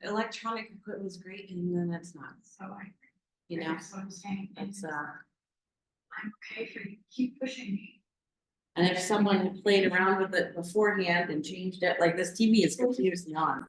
electronic equipment was great, and then it's not, So you know, that's what I'm saying. it's, I'm okay for you to keep pushing me. and if someone had played around with it beforehand and changed it, like this TV is continuously on.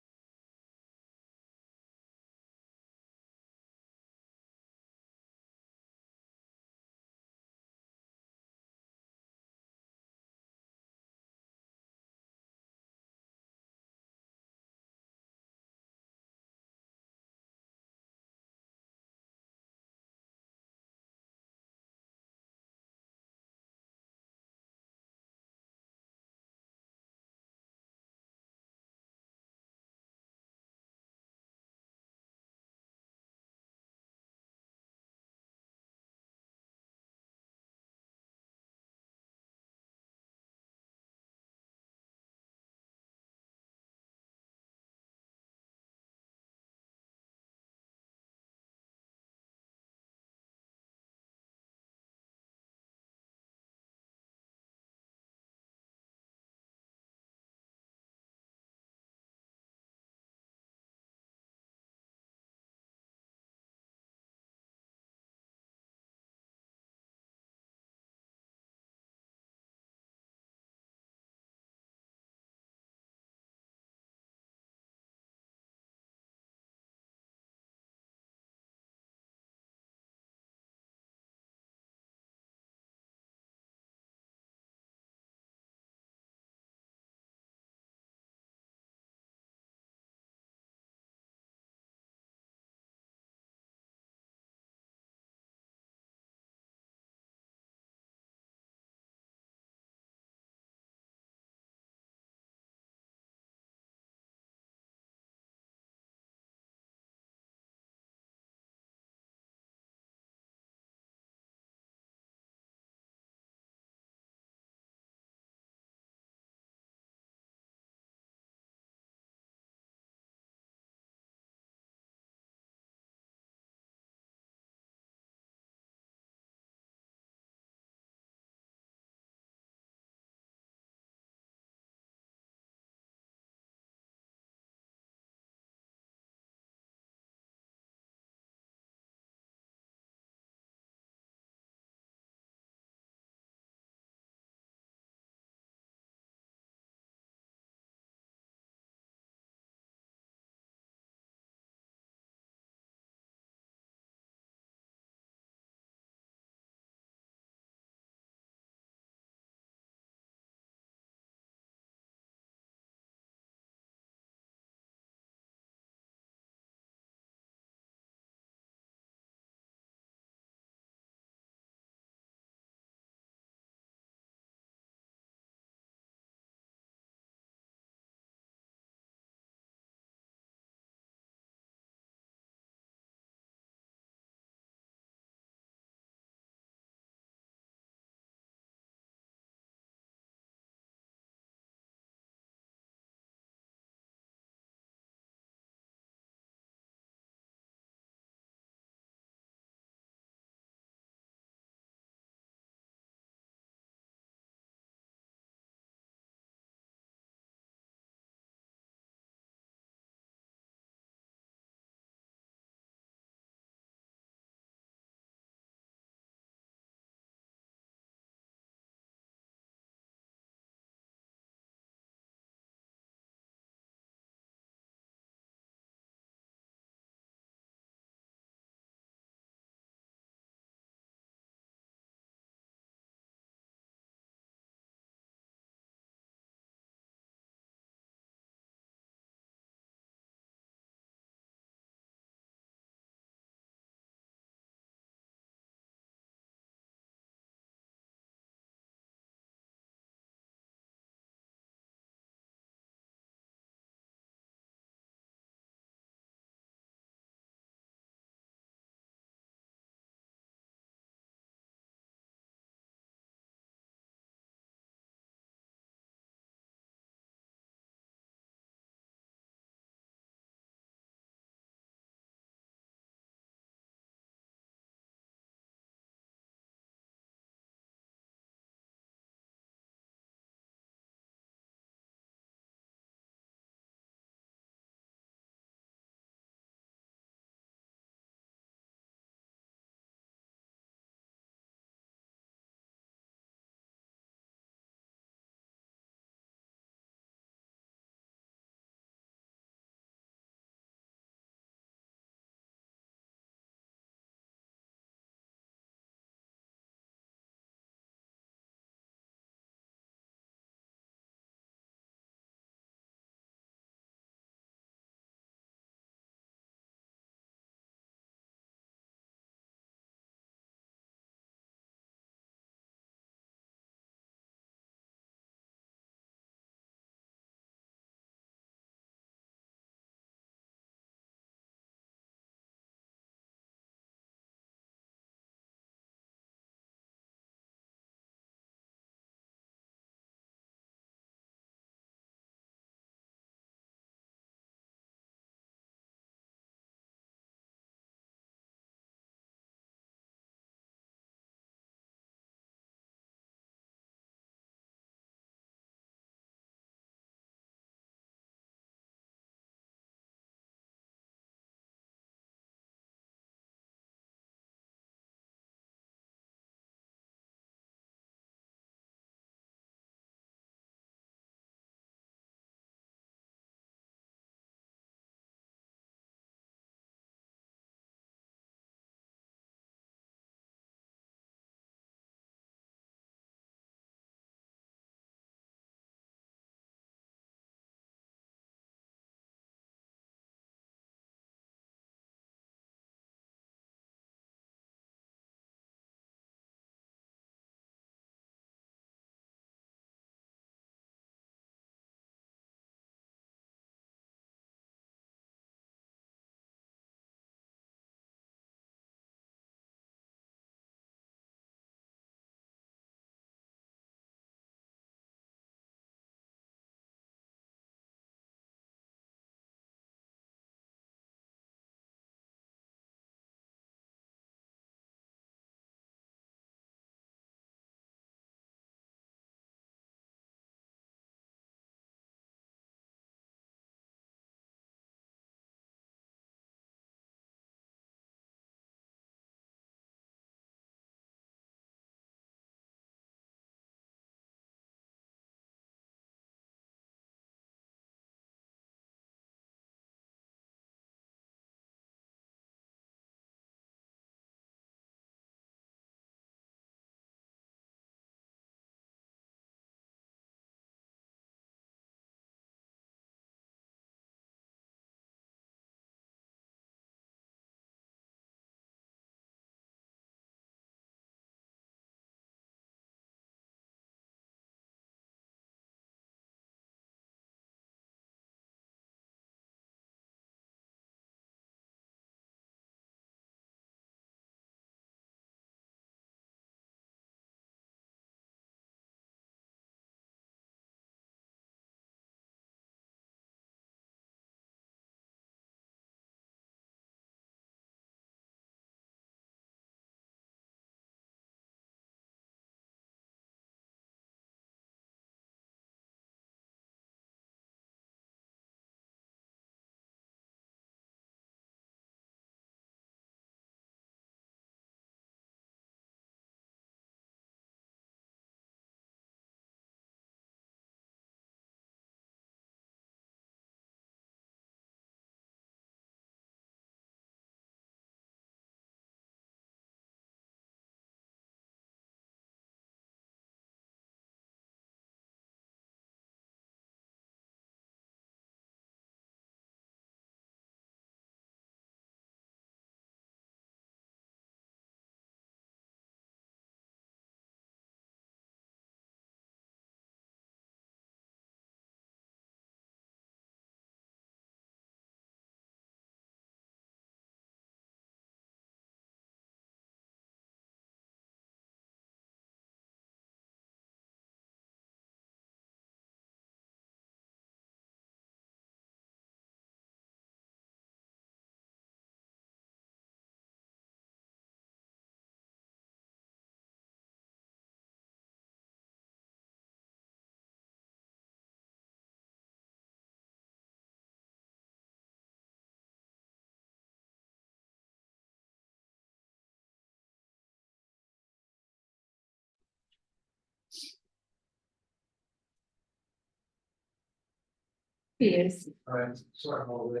Yes. Alright, sorry, I'm all the way.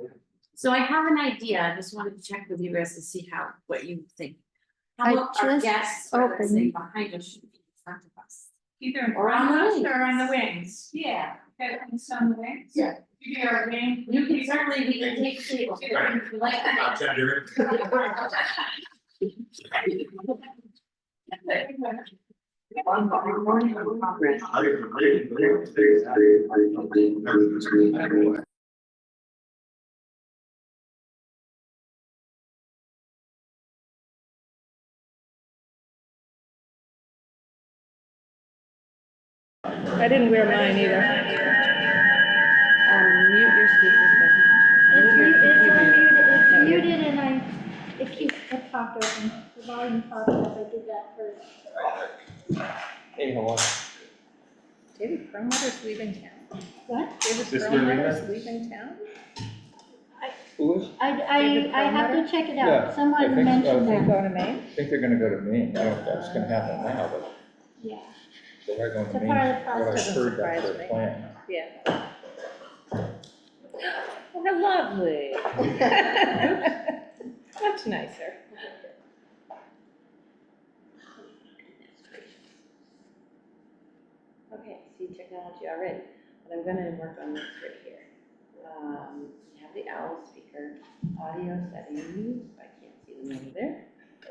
So I have an idea, I just wanted to check with you guys to see what you think. How about our just guests, let's say, opened- behind us, should be in front of us? Either in Or on front the of us wings. or on the wings. Yeah. Okay, it's on the wings. Yeah. You do our wing. You can certainly, we can take shape if you like. I didn't wear mine either. Mute your speakers, Becky. It's Mute your muted, computer. it's muted and it keeps, it popped open, the volume popped up, I did that first. Hey, how are David Perlmutter's leaving town. What? David This Perlmutter's Marina? leaving town? Who is? I have to check it Yeah, out, I someone think- mentioned They that, go to Maine? I think they're gonna go to Maine. I don't know if that's gonna happen now, but yeah. they are going It's to a Maine. part of the What I process. heard, that's Surprise their me. plan. Yeah. Oh, how lovely. Much nicer. Okay, see technology already, but I'm gonna work on this right here. We have the owl speaker, audio settings, I can't see them over there.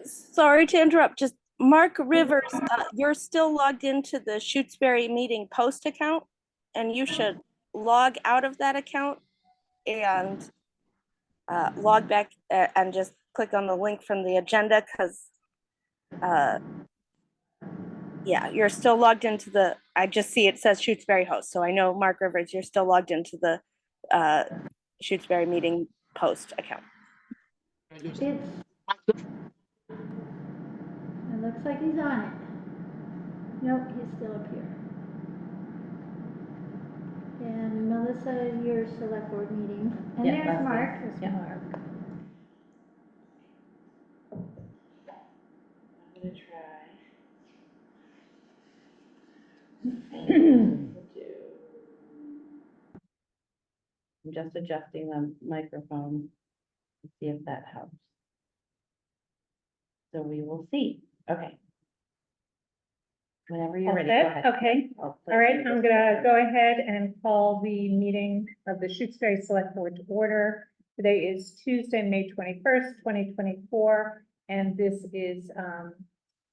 Sorry to interrupt, just Mark Rivers, you're still logged into the Shutesbury meeting post account, and you should log out of that account and log back and just click on the link from the agenda, because yeah, you're still logged into the, I just see it says Shutesbury host, so I know Mark Rivers, you're still logged into the Shutesbury meeting post account. It's, it looks like he's on it. Nope, he's still up here. And Melissa, your select board meeting, and Yeah, there's that's Mark. Yeah. Mark. I'm gonna try. I'm just adjusting the microphone to see if that helps. So we will see. Okay. Whenever you're ready, go ahead. Okay, I'll play all right, through I'm this. gonna go ahead and call the meeting of the Shutesbury Select Board to order. Today is Tuesday, May 21st, 2024, and this is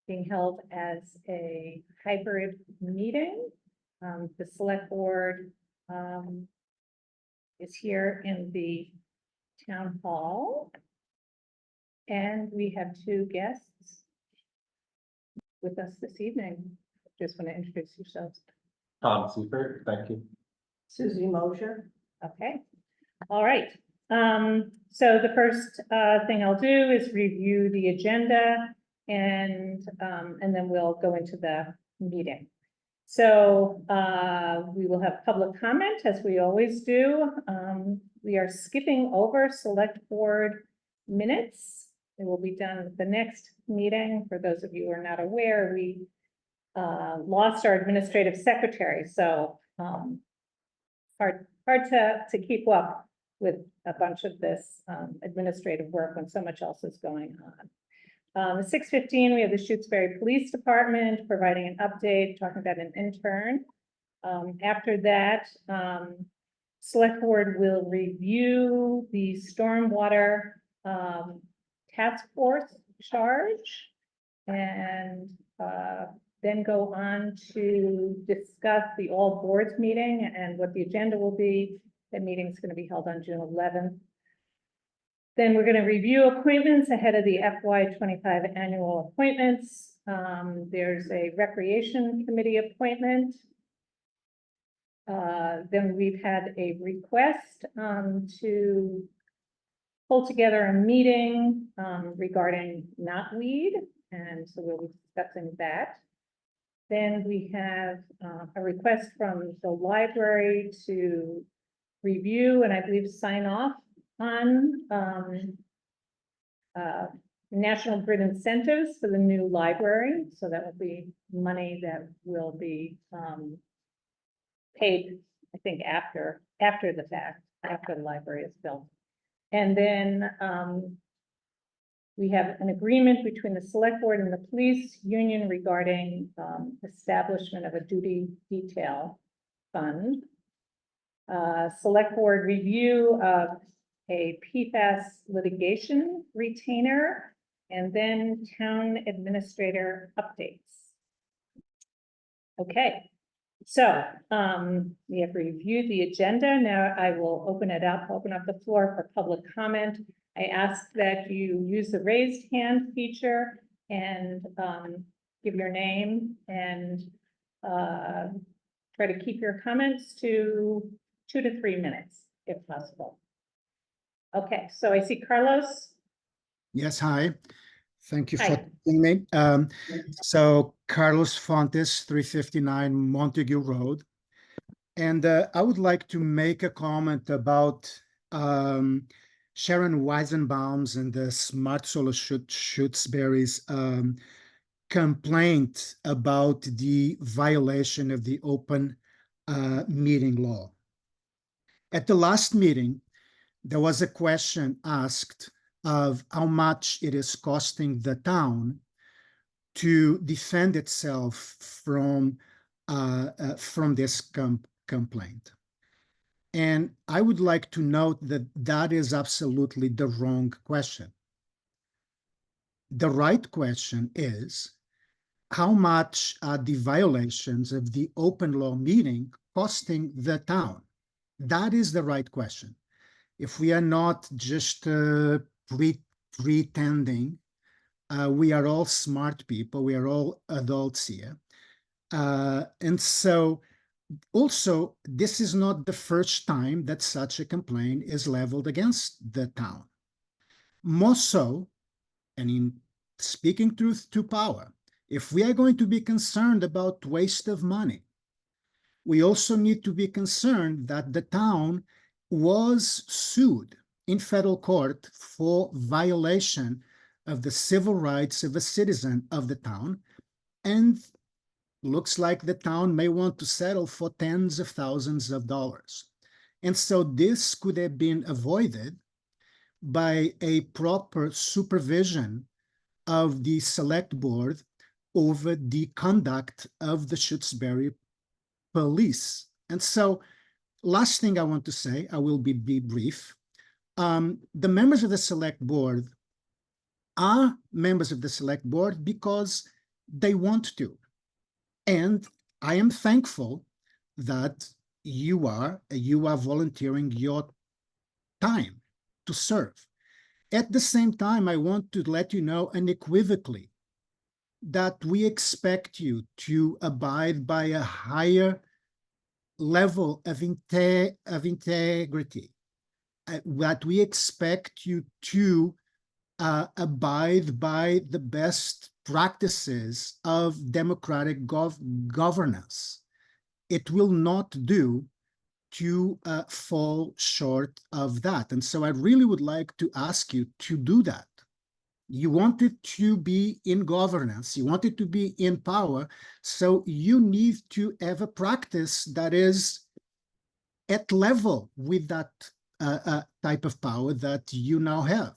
being held as a hybrid meeting. The Select Board is here in the Town Hall. And we have two guests with us this evening. Just want to introduce yourselves. Tom Seifert, thank you. Susie Mosher. Okay, all right. So the first thing I'll do is review the agenda and then we'll go into the meeting. So we will have public comment as we always do. We are skipping over select board minutes. It will be done at the next meeting. For those of you who are not aware, we lost our administrative secretary, so hard to keep up with a bunch of this administrative work when so much else is going on. At 6:15, we have the Shutesbury Police Department providing an update, talking about an intern. After that, Select Board will review the stormwater task force charge and then go on to discuss the all boards meeting and what the agenda will be. The meeting's going to be held on June 11th. Then we're going to review appointments ahead of the FY25 annual appointments. There's a recreation committee appointment. Then we've had a request to pull together a meeting regarding knotweed, and so we'll be discussing that. Then we have a request from the library to review and I believe sign off on National Grid incentives for the new library. So that will be money that will be paid I think after the fact, after the library is built. And then, we have an agreement between the select board and the police union regarding, establishment of a duty detail fund. Select board review of a PFAS litigation retainer, and then town administrator updates. Okay, so, we have reviewed the agenda. Now I will open up the floor for public comment. I ask that you use the raised hand feature and, give your name and, try to keep your comments to 2 to 3 minutes, if possible. Okay, so I see Carlos. Yes, hi. Thank you for Hi. taking me. So Carlos Fontes, 359 Montague Road. And I would like to make a comment about Sharon Weisenbaum's and the Smart Solar Shutesbury's complaint about the violation of the open meeting law. At the last meeting, there was a question asked of how much it is costing the town to defend itself from this complaint. And I would like to note that that is absolutely the wrong question. The right question is, how much are the violations of the open law meeting costing the town? That is the right question. If we are not just pretending, we are all smart people, we are all adults here. And so also, this is not the first time that such a complaint is leveled against the town. More so, and in speaking truth to power, if we are going to be concerned about waste of money, we also need to be concerned that the town was sued in federal court for violation of the civil rights of a citizen of the town, and looks like the town may want to settle for tens of thousands of dollars. And so this could have been avoided by a proper supervision of the select board over the conduct of the Shutesbury police. And so last thing I want to say, I will be brief. The members of the select board are members of the select board because they want to. And I am thankful that you are volunteering your time to serve. At the same time, I want to let you know unequivocally that we expect you to abide by a higher level of integrity, that we expect you to abide by the best practices of democratic governance. It will not do to fall short of that. And so I really would like to ask you to do that. You wanted to be in governance, you wanted to be in power, so you need to have a practice that is at level with that type of power that you now have.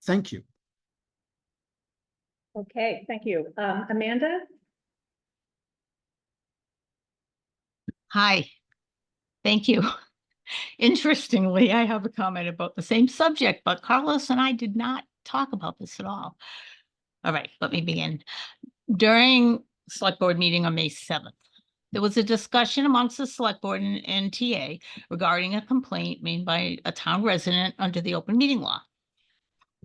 Thank you. Okay, thank you. Amanda? Hi, thank you. Interestingly, I have a comment about the same subject, but Carlos and I did not talk about this at all. All right, let me begin. During select board meeting on May 7th, there was a discussion amongst the select board and TA regarding a complaint made by a town resident under the open meeting law.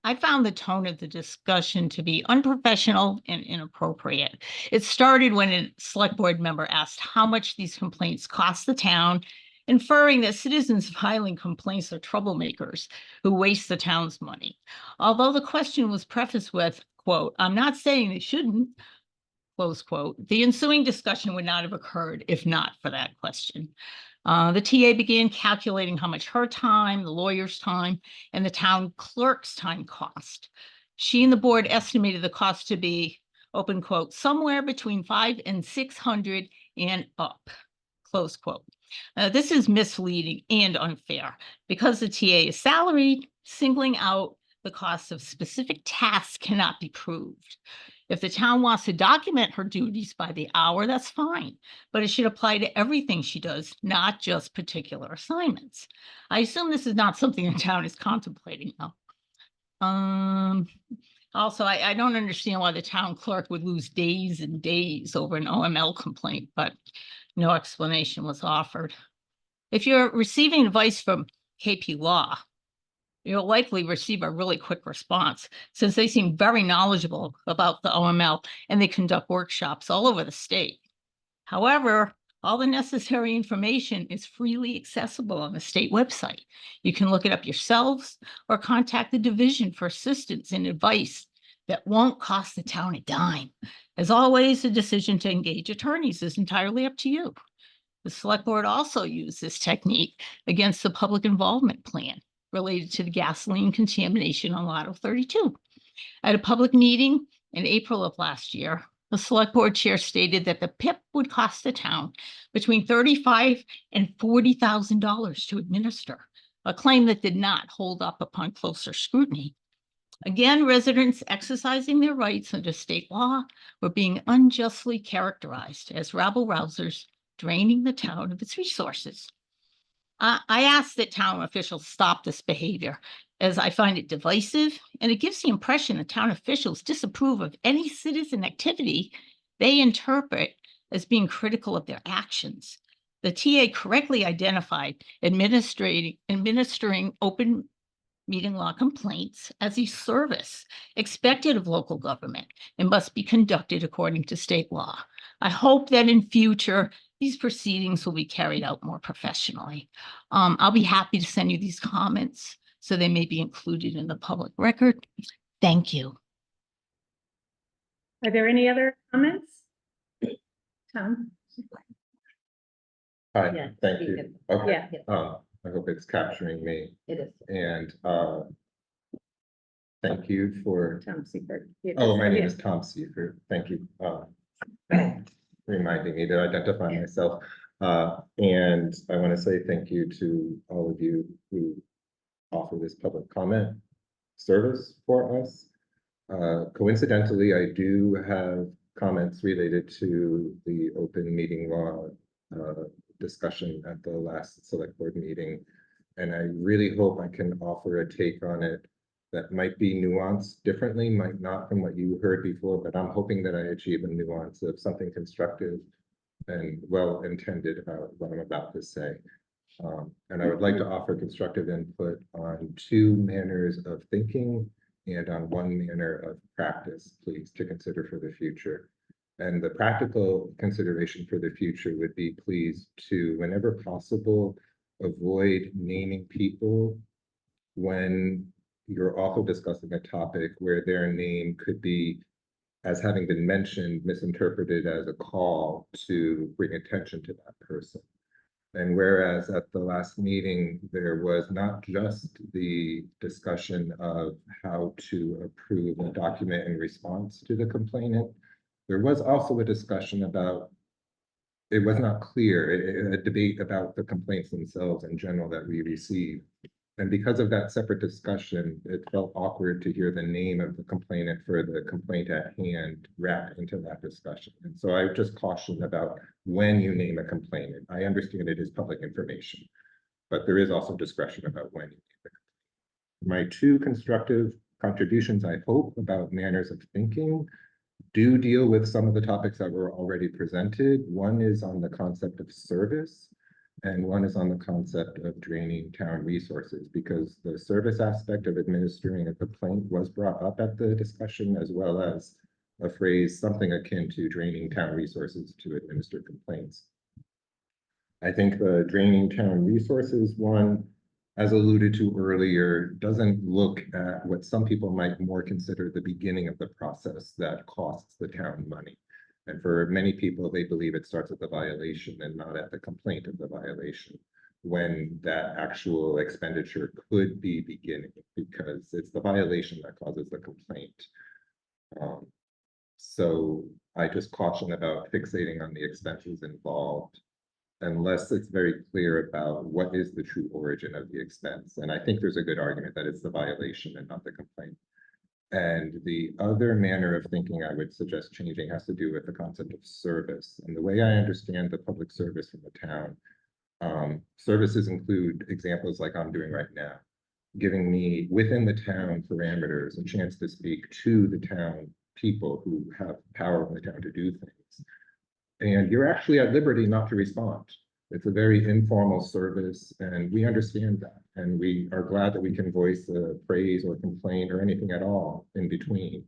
I found the tone of the discussion to be unprofessional and inappropriate. It started when a select board member asked how much these complaints cost the town, inferring that citizens filing complaints are troublemakers who waste the town's money. Although the question was prefaced with, quote, "I'm not saying they shouldn't," close quote, the ensuing discussion would not have occurred if not for that question. The TA began calculating how much her time, the lawyer's time, and the town clerk's time cost. She and the board estimated the cost to be, open quote, somewhere between $500 and $600 and up, close quote. This is misleading and unfair because the TA is salaried. Singling out the cost of specific tasks cannot be proved. If the town wants to document her duties by the hour, that's fine, but it should apply to everything she does, not just particular assignments. I assume this is not something the town is contemplating though. Also, I don't understand why the town clerk would lose days and days over an OML complaint, but no explanation was offered. If you're receiving advice from KP Law, you'll likely receive a really quick response since they seem very knowledgeable about the OML and they conduct workshops all over the state. However, all the necessary information is freely accessible on the state website. You can look it up yourselves or contact the division for assistance and advice that won't cost the town a dime. As always, the decision to engage attorneys is entirely up to you. The select board also used this technique against the public involvement plan related to the gasoline contamination on Lotto 32. At a public meeting in April of last year, the select board chair stated that the PIP would cost the town between $35,000 and $40,000 to administer, a claim that did not hold up upon closer scrutiny. Again, residents exercising their rights under state law were being unjustly characterized as rabble-rousers draining the town of its resources. I ask that town officials stop this behavior, as I find it divisive, and it gives the impression that town officials disapprove of any citizen activity they interpret as being critical of their actions. The TA correctly identified administering open meeting law complaints as a service expected of local government and must be conducted according to state law. I hope that in future, these proceedings will be carried out more professionally. I'll be happy to send you these comments so they may be included in the public record. Thank you. Are there any other comments? Tom? Hi, Yeah, thank you you. can- Okay, Yeah, I hope it's capturing me it is. and, thank you for, Tom Seifert. oh, my name is Tom Seifert. Thank you, reminding me to identify myself. And I want to say thank you to all of you who offer this public comment service for us. Coincidentally, I do have comments related to the open meeting law discussion at the last select board meeting. And I really hope I can offer a take on it that might be nuanced differently, might not from what you heard before, but I'm hoping that I achieve a nuance of something constructive and well-intended about what I'm about to say. And I would like to offer constructive input on two manners of thinking and on one manner of practice, please, to consider for the future. And the practical consideration for the future would be, please, to, whenever possible, avoid naming people when you're also discussing a topic where their name could be, as having been mentioned, misinterpreted as a call to bring attention to that person. And whereas at the last meeting, there was not just the discussion of how to approve a document in response to the complainant, there was also a discussion about, it was not clear, a debate about the complaints themselves in general that we received. And because of that separate discussion, it felt awkward to hear the name of the complainant for the complaint at hand wrapped into that discussion. And so I just caution about when you name a complainant. I understand it is public information, but there is also discretion about when you name it. My two constructive contributions, I hope, about manners of thinking do deal with some of the topics that were already presented. One is on the concept of service, and one is on the concept of draining town resources, because the service aspect of administering a complaint was brought up at the discussion, as well as a phrase, something akin to draining town resources to administer complaints. I think the draining town resources one, as alluded to earlier, doesn't look at what some people might more consider the beginning of the process that costs the town money. And for many people, they believe it starts at the violation and not at the complaint of the violation, when that actual expenditure could be beginning, because it's the violation that causes the complaint. So I just caution about fixating on the expenses involved unless it's very clear about what is the true origin of the expense. And I think there's a good argument that it's the violation and not the complaint. And the other manner of thinking I would suggest changing has to do with the concept of service. And the way I understand the public service in the town, services include examples like I'm doing right now, giving me within the town parameters a chance to speak to the town people who have power in the town to do things. And you're actually at liberty not to respond. It's a very informal service, and we understand that. And we are glad that we can voice a praise or complaint or anything at all in between.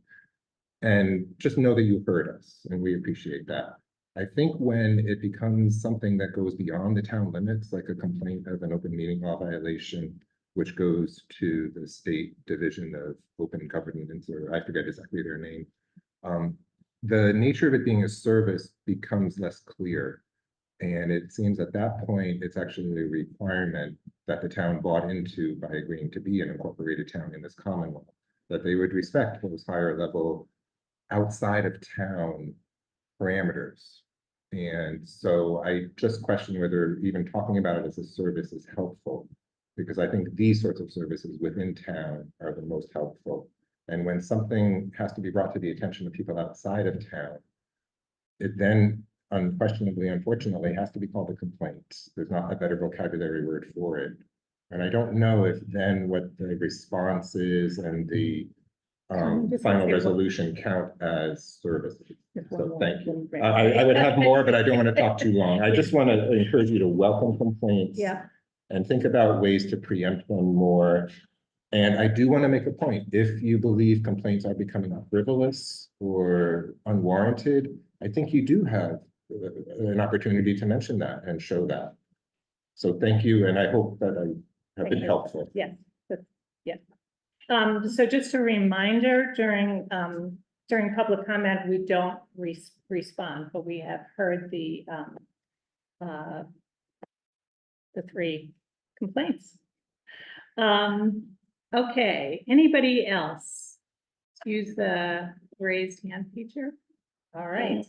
And just know that you heard us, and we appreciate that. I think when it becomes something that goes beyond the town limits, like a complaint of an open meeting law violation, which goes to the State Division of Open Governance, or I forget exactly their name, the nature of it being a service becomes less clear. And it seems at that point, it's actually a requirement that the town bought into by agreeing to be an incorporated town in this Commonwealth, that they would respect those higher level outside of town parameters. And so I just question whether even talking about it as a service is helpful, because I think these sorts of services within town are the most helpful. And when something has to be brought to the attention of people outside of town, it then unquestionably, unfortunately, has to be called a complaint. There's not a better vocabulary word for it. And I don't know if then what the response is and the final resolution count as services. So thank you. I would have more, but I don't want to talk too long. I just want to encourage you to welcome complaints. Yeah. And think about ways to preempt them more. And I do want to make a point. If you believe complaints are becoming frivolous or unwarranted, I think you do have an opportunity to mention that and show that. So thank you, and I hope that I have been helpful. Yes, yeah. So just a reminder, during public comment, we don't respond, but we have heard the 3 complaints. Okay, anybody else use the raised hand feature? All right.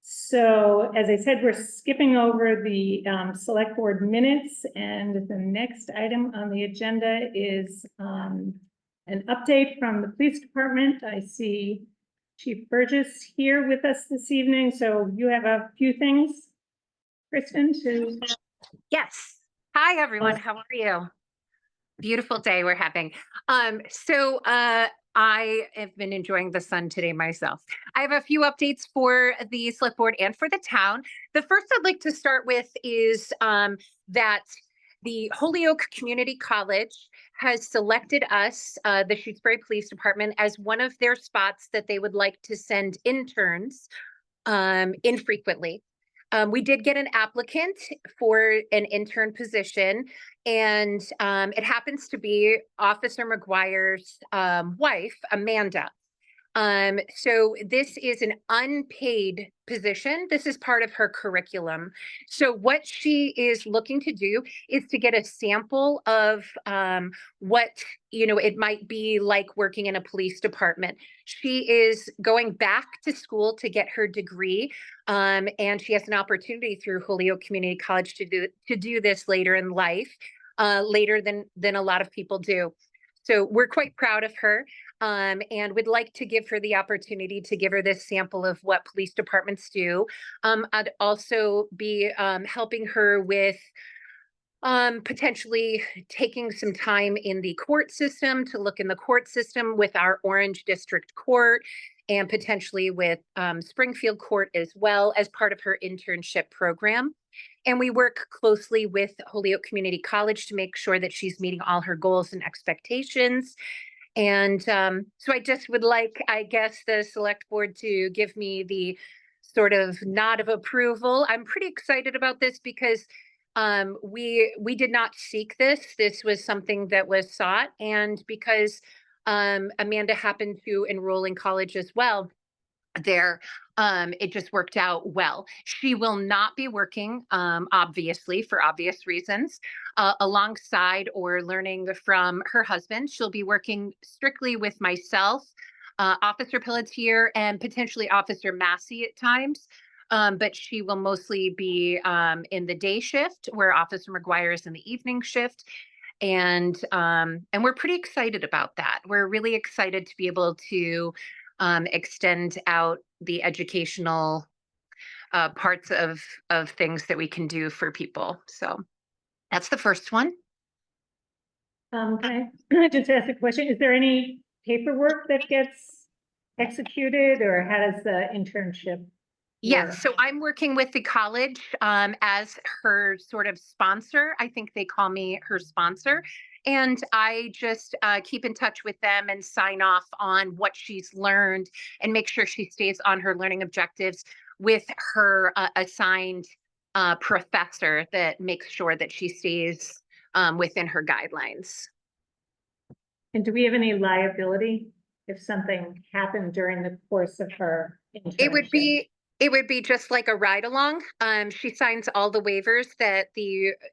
So as I said, we're skipping over the select board minutes, and the next item on the agenda is an update from the police department. I see Chief Burgess here with us this evening, so you have a few things, Kristen, to... Yes. Hi, everyone. How are you? Beautiful day we're having. I have been enjoying the sun today myself. I have a few updates for the select board and for the town. The first I'd like to start with is that the Holyoke Community College has selected us, the Shutesbury Police Department, as one of their spots that they would like to send interns infrequently. We did get an applicant for an intern position, and it happens to be Officer McGuire's wife, Amanda. So this is an unpaid position. This is part of her curriculum. So what she is looking to do is to get a sample of what, it might be like working in a police department. She is going back to school to get her degree. And she has an opportunity through Holyoke Community College to do this later in life, later than a lot of people do. So we're quite proud of her, and would like to give her the opportunity to give her this sample of what police departments do. I'd also be helping her with potentially taking some time in the court system to look in the court system with our Orange District Court, and potentially with Springfield Court as well as part of her internship program. And we work closely with Holyoke Community College to make sure that she's meeting all her goals and expectations. And so I just would like, I guess, the select board to give me the sort of nod of approval. I'm pretty excited about this because we did not seek this. This was something that was sought. And because Amanda happened to enroll in college as well there, it just worked out well. She will not be working, obviously, for obvious reasons, alongside or learning from her husband. She'll be working strictly with myself, Officer Pelletier, and potentially Officer Massey at times. but she will mostly be in the day shift, where Officer McGuire is in the evening shift. And we're pretty excited about that. We're really excited to be able to extend out the educational parts of things that we can do for people. So that's the first one. Can I just ask a question? Is there any paperwork that gets executed, or how does the internship? Yes, so I'm working with the college as her sort of sponsor. I think they call me her sponsor. And I just keep in touch with them and sign off on what she's learned and make sure she stays on her learning objectives with her assigned professor that makes sure that she stays within her guidelines. And do we have any liability if something happened during the course of her internship? It would be just like a ride along. She signs all the waivers that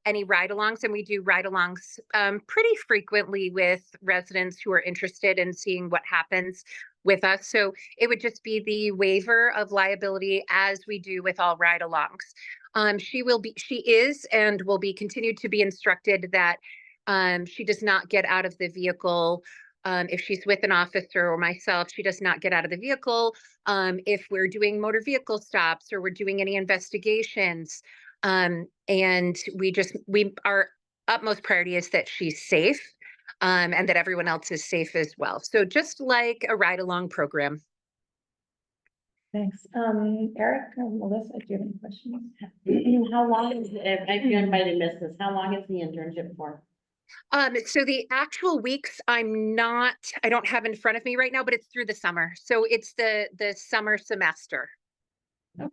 any ride alongs, and we do ride alongs pretty frequently with residents who are interested in seeing what happens with us. So it would just be the waiver of liability as we do with all ride alongs. She is and will be continued to be instructed that she does not get out of the vehicle. If she's with an officer or myself, she does not get out of the vehicle. If we're doing motor vehicle stops or we're doing any investigations, and our utmost priority is that she's safe, and that everyone else is safe as well. So just like a ride along program. Thanks. Eric or Melissa, do you have any questions? How long is it? I might have missed this. How long is the internship for? So the actual weeks I don't have in front of me right now, but it's through the summer. So it's the summer semester. Okay.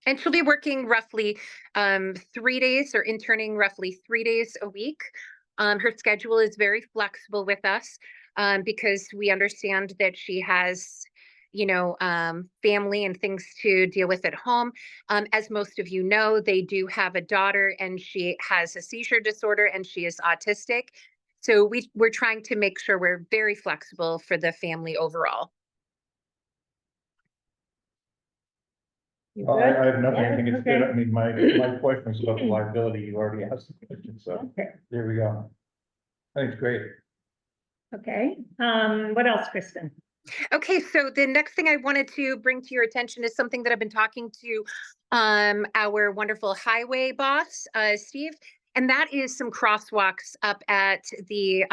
And she'll be working roughly 3 days, or interning roughly 3 days a week. Her schedule is very flexible with us because we understand that she has family and things to deal with at home. As most of you know, they do have a daughter, and she has a seizure disorder, and she is autistic. So we're trying to make sure we're very flexible for the family overall. I have nothing. I think it's good. I mean, my question was about the liability. You already asked the question, so there we go. I think it's great. Okay. What else, Kristen? Okay, so the next thing I wanted to bring to your attention is something that I've been talking to our wonderful highway boss, Steve, and that is some crosswalks up at the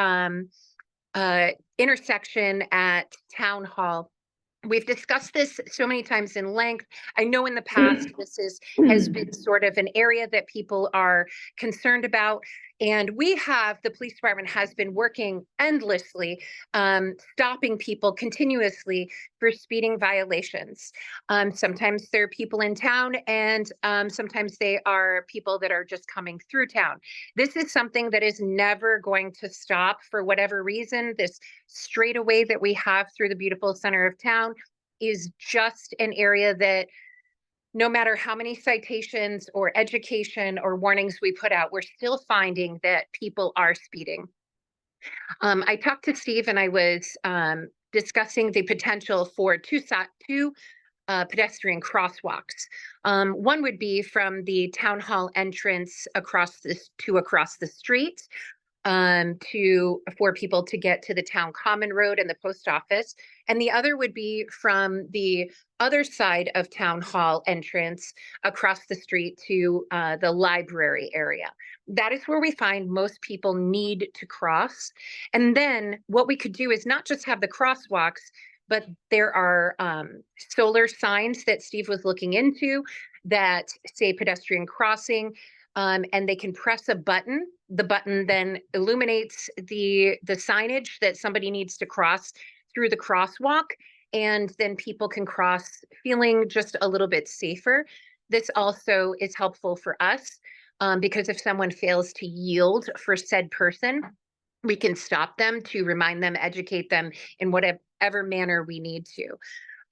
intersection at Town Hall. We've discussed this so many times in length. I know in the past this has been sort of an area that people are concerned about. And the police department has been working endlessly, stopping people continuously for speeding violations. Sometimes there are people in town, and sometimes they are people that are just coming through town. This is something that is never going to stop for whatever reason. This straightaway that we have through the beautiful center of town is just an area that, no matter how many citations or education or warnings we put out, we're still finding that people are speeding. I talked to Steve, and I was discussing the potential for two pedestrian crosswalks. One would be from the town hall entrance across the street, for people to get to the town common road and the post office. And the other would be from the other side of town hall entrance across the street to the library area. That is where we find most people need to cross. And then what we could do is not just have the crosswalks, but there are solar signs that Steve was looking into that say pedestrian crossing, and they can press a button. The button then illuminates the signage that somebody needs to cross through the crosswalk, and then people can cross feeling just a little bit safer. This also is helpful for us because if someone fails to yield for said person, we can stop them to remind them, educate them in whatever manner we need to.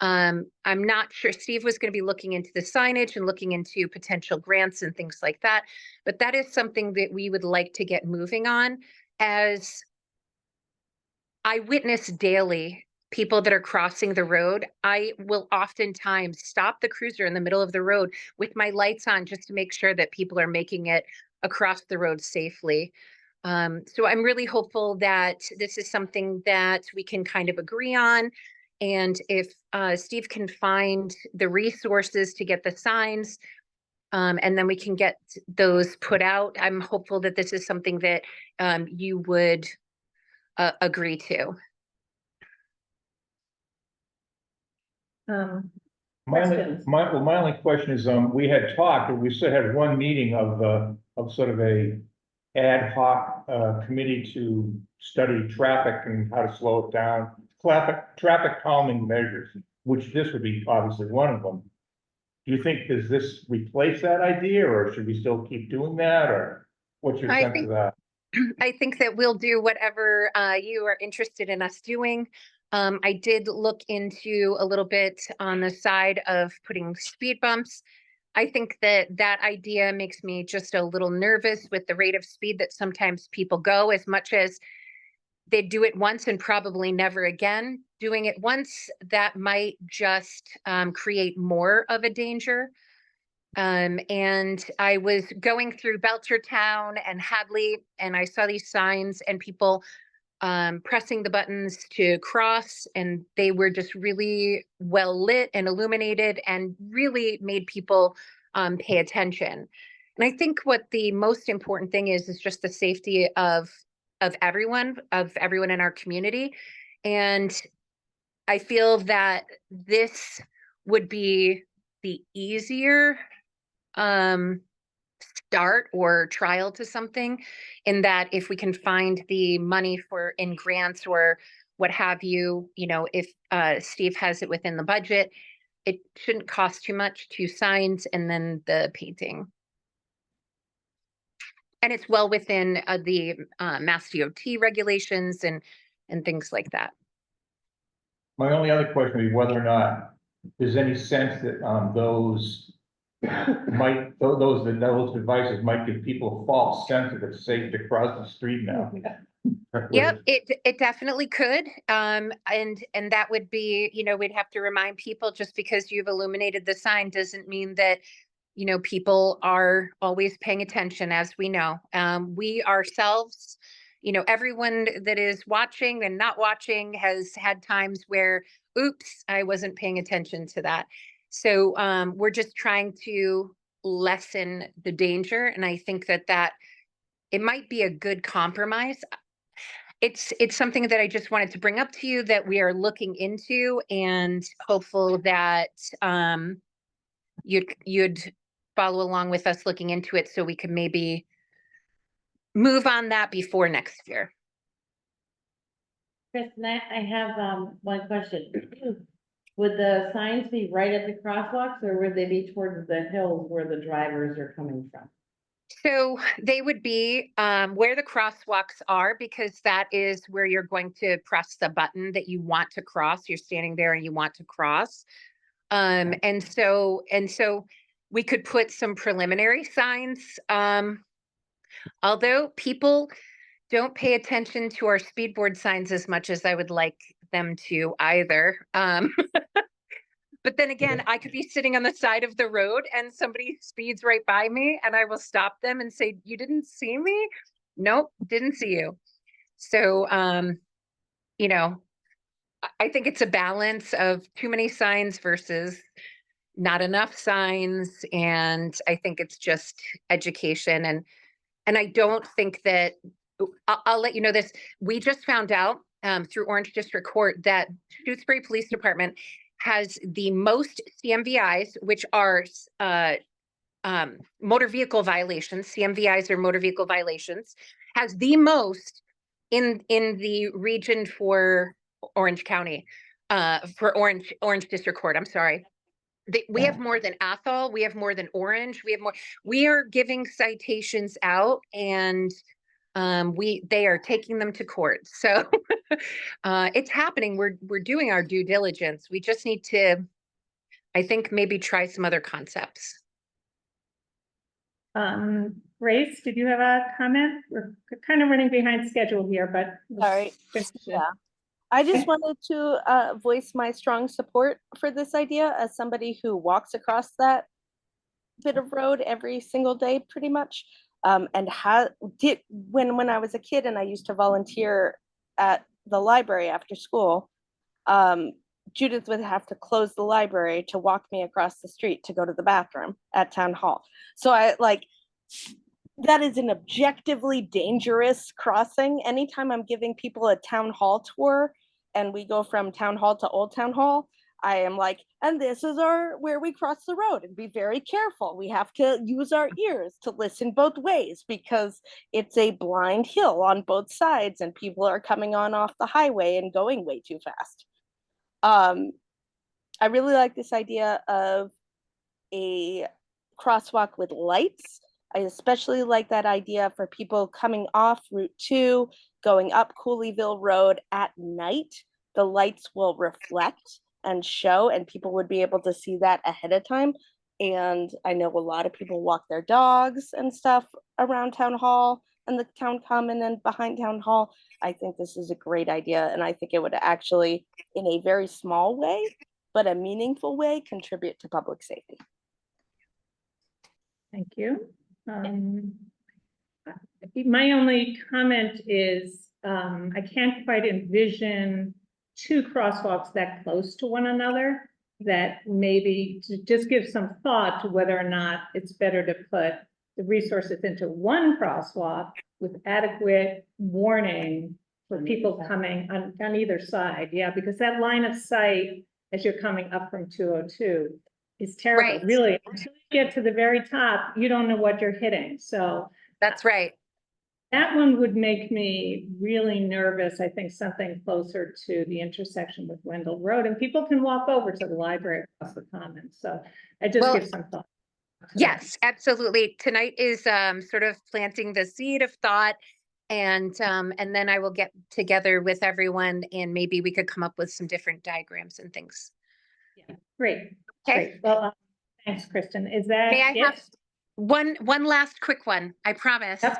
I'm not sure. Steve was going to be looking into the signage and looking into potential grants and things like that. But that is something that we would like to get moving on, as I witness daily people that are crossing the road, I will oftentimes stop the cruiser in the middle of the road with my lights on just to make sure that people are making it across the road safely. So I'm really hopeful that this is something that we can kind of agree on. And if Steve can find the resources to get the signs, and then we can get those put out, I'm hopeful that this is something that you would agree to. My only, Questions? my only question is, we had talked, we still had one meeting of sort of a ad hoc, committee to study traffic and how to slow it down, traffic calming measures, which this would be obviously one of them. Do you think, does this replace that idea, or should we still keep doing that, or what's your sense of that? I think that we'll do whatever you are interested in us doing. I did look into a little bit on the side of putting speed bumps. I think that that idea makes me just a little nervous with the rate of speed that sometimes people go, as much as they do it once and probably never again. Doing it once, that might just create more of a danger. And I was going through Belchertown and Hadley, and I saw these signs and people pressing the buttons to cross, and they were just really well lit and illuminated and really made people pay attention. And I think what the most important thing is just the safety of everyone in our community. And I feel that this would be the easier start or trial to something, in that if we can find the money for in grants or what have you, if Steve has it within the budget, it shouldn't cost too much, 2 signs and then the painting. And it's well within the Mass DOT regulations and things like that. My only other question would be whether or not there's any sense that those devices might give people a false sense that it's safe to cross the street now. Yep, it definitely could. And that would be, we'd have to remind people, just because you've illuminated the sign doesn't mean that, people are always paying attention, as we know. We ourselves, everyone that is watching and not watching has had times where, oops, I wasn't paying attention to that. So we're just trying to lessen the danger. And I think that it might be a good compromise. It's something that I just wanted to bring up to you, that we are looking into, and hopeful that you'd follow along with us looking into it, so we can maybe move on that before next year. Kristen, I have one question. Would the signs be right at the crosswalks, or would they be towards the hills where the drivers are coming from? So they would be where the crosswalks are, because that is where you're going to press the button that you want to cross. You're standing there and you want to cross. And so we could put some preliminary signs. Although people don't pay attention to our speedboard signs as much as I would like them to either. But then again, I could be sitting on the side of the road and somebody speeds right by me, and I will stop them and say, "You didn't see me?" "Nope, didn't see you." So, I think it's a balance of too many signs versus not enough signs. And I think it's just education. And I don't think that, I'll let you know this. We just found out through Orange District Court that Shutesbury Police Department has the most CMVIs, which are motor vehicle violations. CMVIs are motor vehicle violations, has the most in the region for Orange County, for Orange District Court. I'm sorry. We have more than Athol. We have more than Orange. We have more. We are giving citations out, and they are taking them to court. So it's happening. We're doing our due diligence. We just need to, I think, maybe try some other concepts. Grace, did you have a comment? We're kind of running behind schedule here, but. All right. Yeah. I just wanted to voice my strong support for this idea as somebody who walks across that bit of road every single day, pretty much. And did when I was a kid and I used to volunteer at the library after school, Judith would have to close the library to walk me across the street to go to the bathroom at town hall. So that is an objectively dangerous crossing. Anytime I'm giving people a town hall tour and we go from town hall to old town hall, I am like, and this is where we cross the road, and be very careful. We have to use our ears to listen both ways because it's a blind hill on both sides and people are coming on off the highway and going way too fast. I really like this idea of a crosswalk with lights. I especially like that idea for people coming off Route 2, going up Cooleyville Road at night. The lights will reflect and show, and people would be able to see that ahead of time. And I know a lot of people walk their dogs and stuff around town hall and the town common and behind town hall. I think this is a great idea, and I think it would actually, in a very small way, but a meaningful way, contribute to public safety. Thank you. My only comment is I can't quite envision two crosswalks that close to one another, that maybe to just give some thought to whether or not it's better to put the resources into one crosswalk with adequate warning for people coming on either side. Yeah, because that line of sight as you're coming up from 202 is terrible. Right. Really, until you get to the very top, you don't know what you're hitting. So That's right. that one would make me really nervous. I think something closer to the intersection with Wendell Road, and people can walk over to the library across the common. So I just Well, give some thought. Yes, absolutely. Tonight is sort of planting the seed of thought, and then I will get together with everyone and maybe we could come up with some different diagrams and things. Great. Okay. Great. Well, thanks, Kristen. Is that May I it? have one last quick one? I promise. Yep.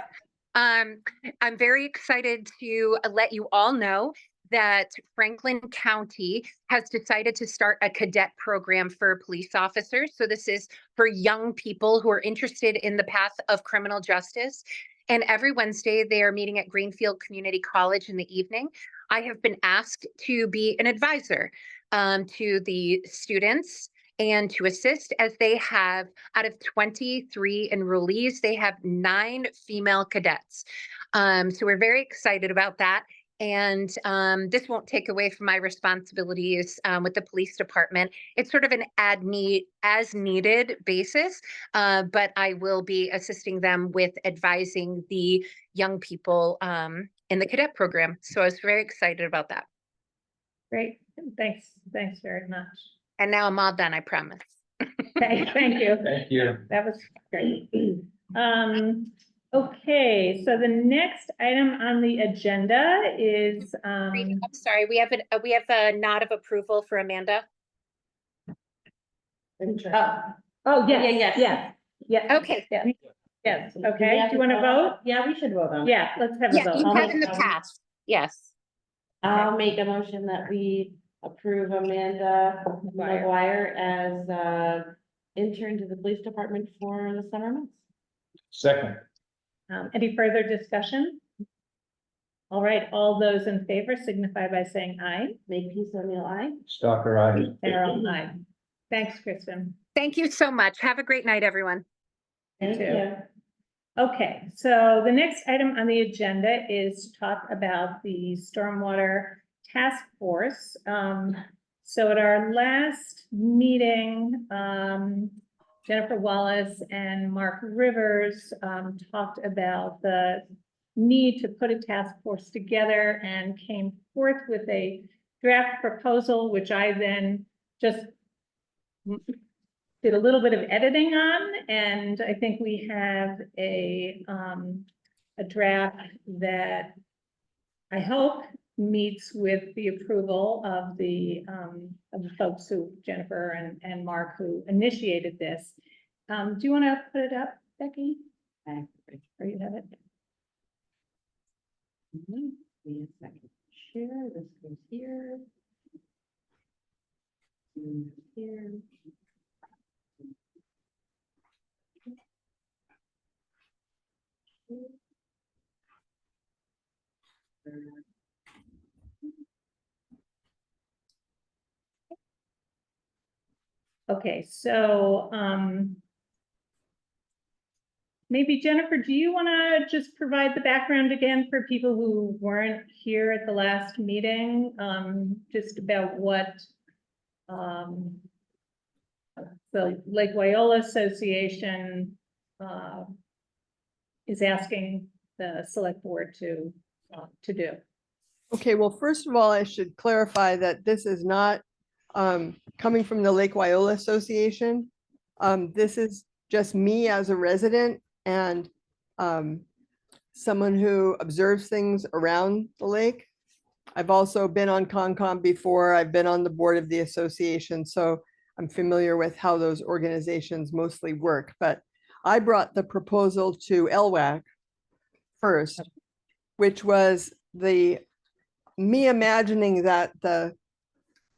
I'm very excited to let you all know that Franklin County has decided to start a cadet program for police officers. So this is for young people who are interested in the path of criminal justice. And every Wednesday they are meeting at Greenfield Community College in the evening. I have been asked to be an advisor to the students and to assist, as they have, out of 23 enrollees, they have 9 female cadets. So we're very excited about that. And this won't take away from my responsibilities with the police department. It's sort of an as needed basis, but I will be assisting them with advising the young people in the cadet program. So I was very excited about that. Great. Thanks. Thanks very much. And now I'm all done, I promise. Okay, thank you. Thank you. That was great. Okay, so the next item on the agenda is I'm sorry, we have a nod of approval for Amanda. oh, yes, yes. Okay. Yes, okay. Do you want to vote? Yeah, we should vote on it. Yeah, let's have a Yeah, vote. you have in the past. Yes. I'll make a motion that we approve Amanda McGuire as intern to the police department for the summer months. Second. Any further discussion? All right, all those in favor signify by saying aye. Makepeace O'Neill, aye. Stalker, aye. Carol, aye. Thanks, Kristen. Thank you so much. Have a great night, everyone. You too. Okay, so the next item on the agenda is to talk about the Stormwater Task Force. So at our last meeting, Jennifer Wallace and Mark Rivers talked about the need to put a task force together and came forth with a draft proposal, which I then just did a little bit of editing on, and I think we have a draft that I hope meets with the approval of the folks who, Jennifer and Mark, who initiated this. Do you want to put it up, Becky? Or you have it? share, this goes here. And here. Okay, so, maybe Jennifer, do you want to just provide the background again for people who weren't here at the last meeting? Just about what, the Lake Wyola Association, is asking the select board to do. Okay, well, first of all, I should clarify that this is not coming from the Lake Wyola Association. This is just me as a resident and someone who observes things around the lake. I've also been on Concom before. I've been on the board of the association, so I'm familiar with how those organizations mostly work. But I brought the proposal to LWAC first, which was me imagining that there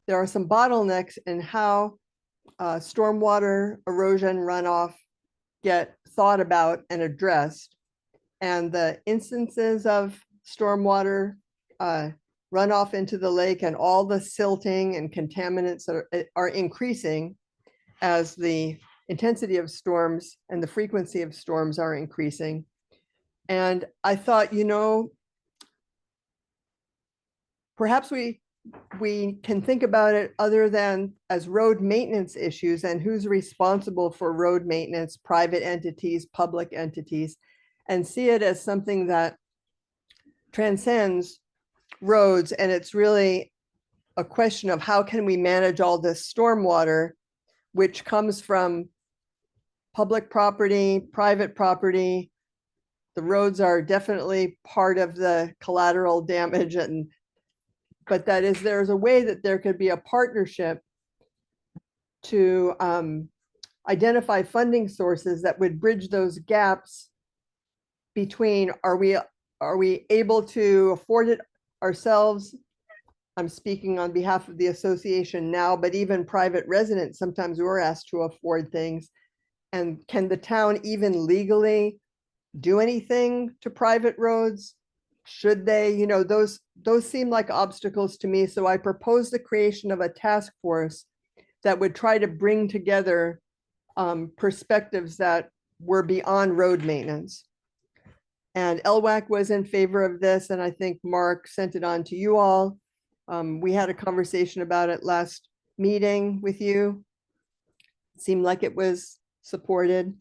are some bottlenecks in how stormwater erosion runoff get thought about and addressed. And the instances of stormwater runoff into the lake and all the silting and contaminants that are increasing as the intensity of storms and the frequency of storms are increasing. And I thought, perhaps we can think about it other than as road maintenance issues and who's responsible for road maintenance, private entities, public entities, and see it as something that transcends roads. And it's really a question of how can we manage all this stormwater, which comes from public property, private property. The roads are definitely part of the collateral damage, but there's a way that there could be a partnership to identify funding sources that would bridge those gaps between, are we able to afford it ourselves? I'm speaking on behalf of the association now, but even private residents, sometimes we're asked to afford things. And can the town even legally do anything to private roads? Should they, those seem like obstacles to me. So I proposed the creation of a task force that would try to bring together perspectives that were beyond road maintenance. And LWAC was in favor of this, and I think Mark sent it on to you all. We had a conversation about it last meeting with you. It seemed like it was supported.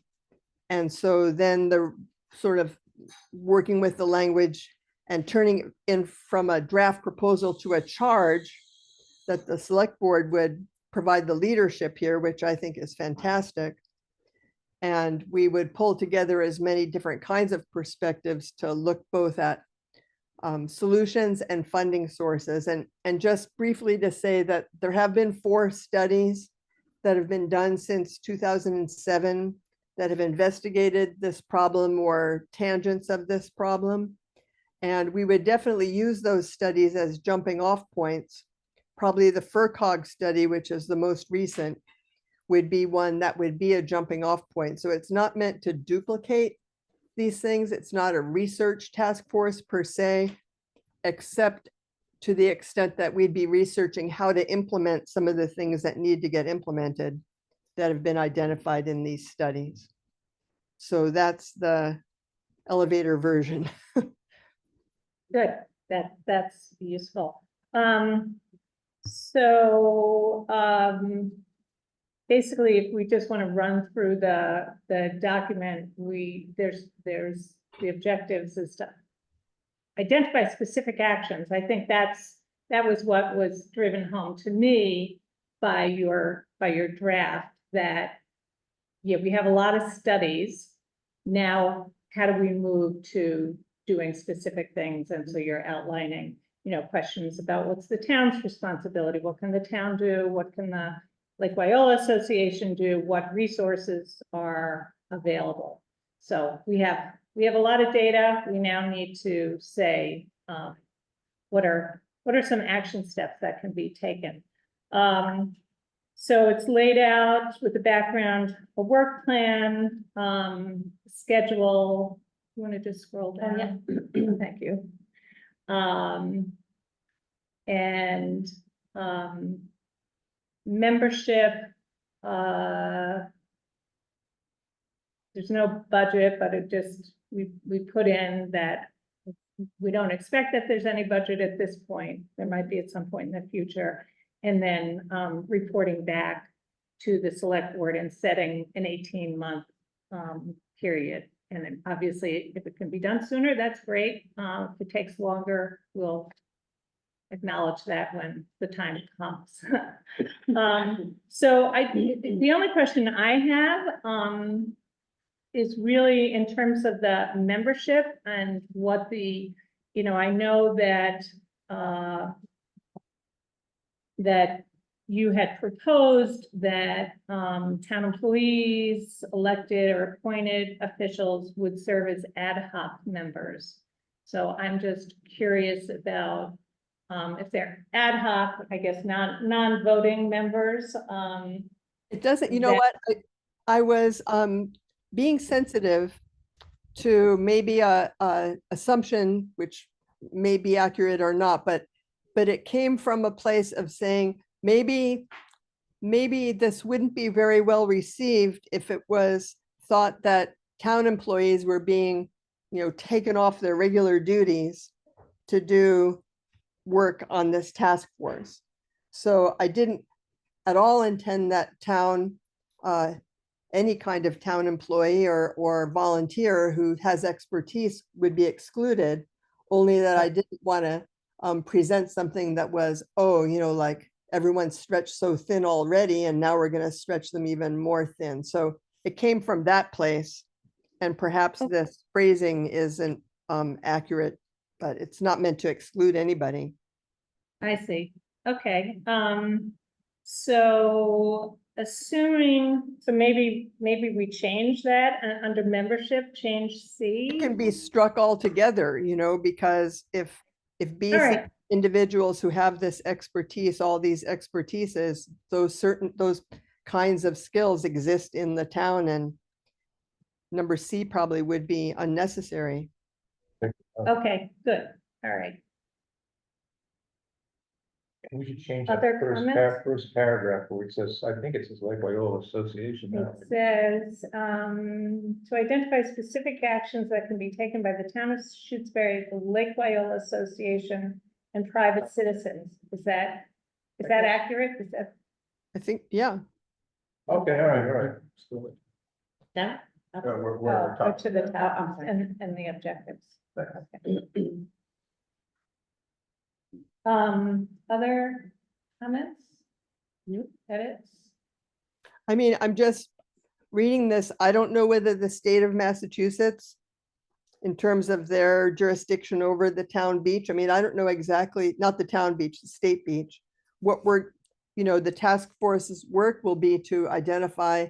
And so then the sort of working with the language and turning in from a draft proposal to a charge that the select board would provide the leadership here, which I think is fantastic. And we would pull together as many different kinds of perspectives to look both at solutions and funding sources. And just briefly to say that there have been 4 studies that have been done since 2007 that have investigated this problem or tangents of this problem. And we would definitely use those studies as jumping off points. Probably the FERCOG study, which is the most recent, would be one that would be a jumping off point. So it's not meant to duplicate these things. It's not a research task force per se, except to the extent that we'd be researching how to implement some of the things that need to get implemented that have been identified in these studies. So that's the elevator version. Good, that's useful. So basically, if we just want to run through the document, there's the objectives is to identify specific actions. I think that was what was driven home to me by your draft, that we have a lot of studies. Now, how do we move to doing specific things? And so you're outlining, questions about what's the town's responsibility? What can the town do? What can the Lake Wyola Association do? What resources are available? So we have a lot of data. We now need to say what are what are some action steps that can be taken? So it's laid out with the background, a work plan, schedule. You want to just scroll down? Thank you. And membership, there's no budget, but it just, we put in that we don't expect that there's any budget at this point. There might be at some point in the future. And then reporting back to the select board and setting an 18-month period. And then obviously, if it can be done sooner, that's great. If it takes longer, we'll acknowledge that when the time comes. So the only question I have is really in terms of the membership and what the, I know that that you had proposed that town employees, elected or appointed officials would serve as ad hoc members. So I'm just curious about if they're ad hoc, I guess non-voting members. It doesn't, you know what, I was being sensitive to maybe a assumption, which may be accurate or not, but it came from a place of saying, maybe this wouldn't be very well received if it was thought that town employees were being, taken off their regular duties to do work on this task force. So I didn't at all intend that any kind of town employee or volunteer who has expertise would be excluded, only that I didn't want to present something that was, like everyone's stretched so thin already, and now we're going to stretch them even more thin. So it came from that place, and perhaps this phrasing isn't accurate, but it's not meant to exclude anybody. I see. Okay. So assuming, so maybe we change that under membership, change C. It can be struck altogether, because if B says individuals who have this expertise, all these expertises, those kinds of skills exist in the town, and number C probably would be unnecessary. Okay, good. All right. We should change that Other comments? first paragraph where it says, I think it says Lake Wyola Association. now. It says, to identify specific actions that can be taken by the town of Shutesbury, the Lake Wyola Association, and private citizens. Is that accurate? Is that? I think, yeah. Okay, all right. Yeah. We're Go to the Oh, top I'm sorry. and the objectives. Thanks. Okay. Other comments? Edits? I mean, I'm just reading this. I don't know whether the state of Massachusetts, in terms of their jurisdiction over the town beach, I mean, I don't know exactly, not the town beach, the state beach, what the task force's work will be to identify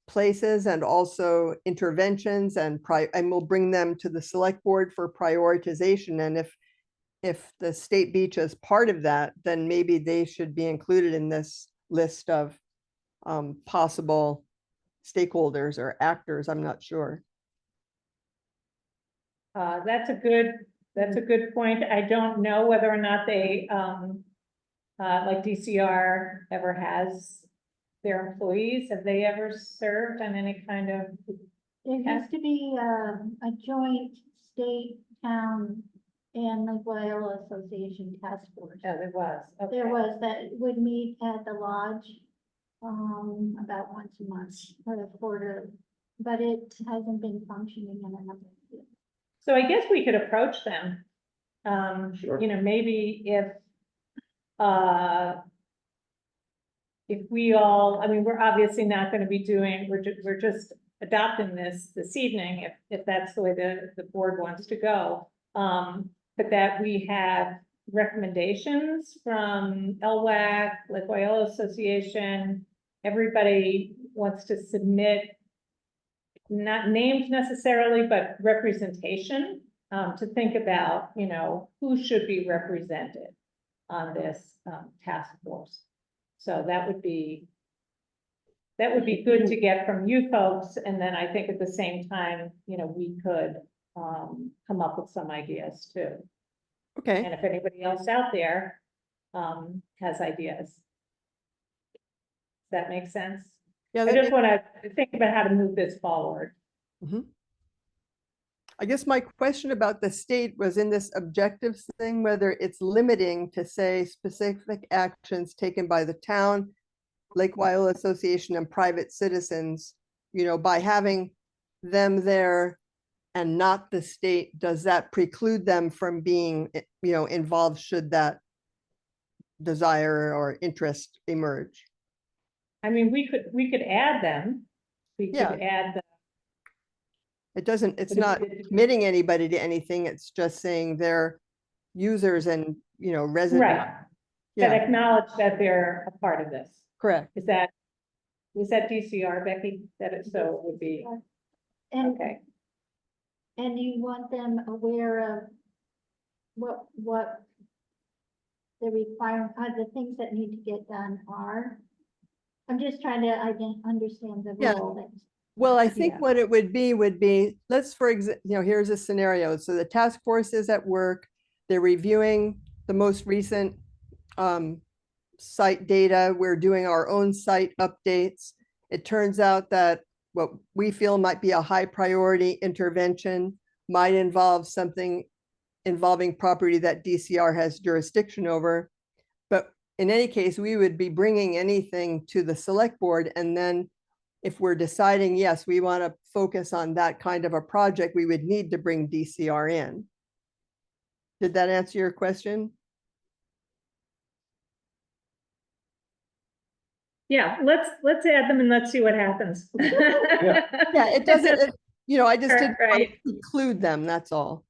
places and also interventions, and we'll bring them to the select board for prioritization. And if the state beach is part of that, then maybe they should be included in this list of possible stakeholders or actors. I'm not sure. That's a good point. I don't know whether or not they, like DCR ever has their employees. Have they ever served on any kind of? There has to be a joint state, town, and Lake Wyola Association task force. Oh, there was. Okay. There was, that would meet at the lodge about once a month for a quarter, but it hasn't been functioning in a number of years. So I guess we could approach them. Sure. Maybe if we all, I mean, we're obviously not going to be doing, we're just adopting this evening, if that's the way the board wants to go. But that we have recommendations from LWAC, Lake Wyola Association. Everybody wants to submit, not names necessarily, but representation to think about, you know, who should be represented on this, task force. So that would be good to get from you folks, and then I think at the same time, you know, we could, come up with some ideas too. Okay, And if anybody else out there, has ideas. Does that make sense? yeah, I that just want to think about how to move this forward. I guess my question about the state was in this objectives thing, whether it's limiting to say specific actions taken by the town, Lake Wyola Association and private citizens, you know, by having them there and not the state, does that preclude them from being, you know, involved should that desire or interest emerge? I mean, we could add them. We Yeah. could add the. It doesn't, it's But not committing anybody to anything. It's just saying they're users and, you know, residents. Right, that Yeah, acknowledge that they're a part of this. correct. Is that DCR, Becky? That it so it would be, And, okay. and you want them aware of what the requirement, the things that need to get done are? I'm just trying to understand the Yeah. role that. Well, I think Yeah. what it would be, let's for example, you know, here's a scenario. So the task force is at work. They're reviewing the most recent site data. We're doing our own site updates. It turns out that what we feel might be a high priority intervention might involve something involving property that DCR has jurisdiction over. But in any case, we would be bringing anything to the select board, and then if we're deciding, yes, we want to focus on that kind of a project, we would need to bring DCR in. Did that answer your question? Yeah, let's add them and let's see what happens. Yeah, it doesn't, you know, I just didn't want Right. to include them, that's all.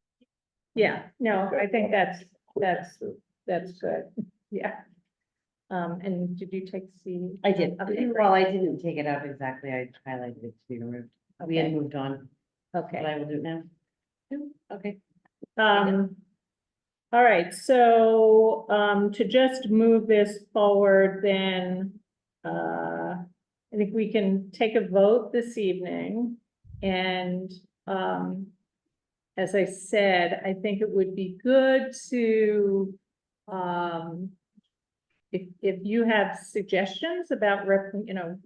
Yeah, no, I think that's good, yeah. And did you take C? I did. Okay, Well, I didn't take it out exactly. I highlighted it to be removed. We had Okay. moved on, but okay. I will do it now. Okay. All right, so, to just move this forward, then, I think we can take a vote this evening. And, as I said, I think it would be good to, if you have suggestions about you know,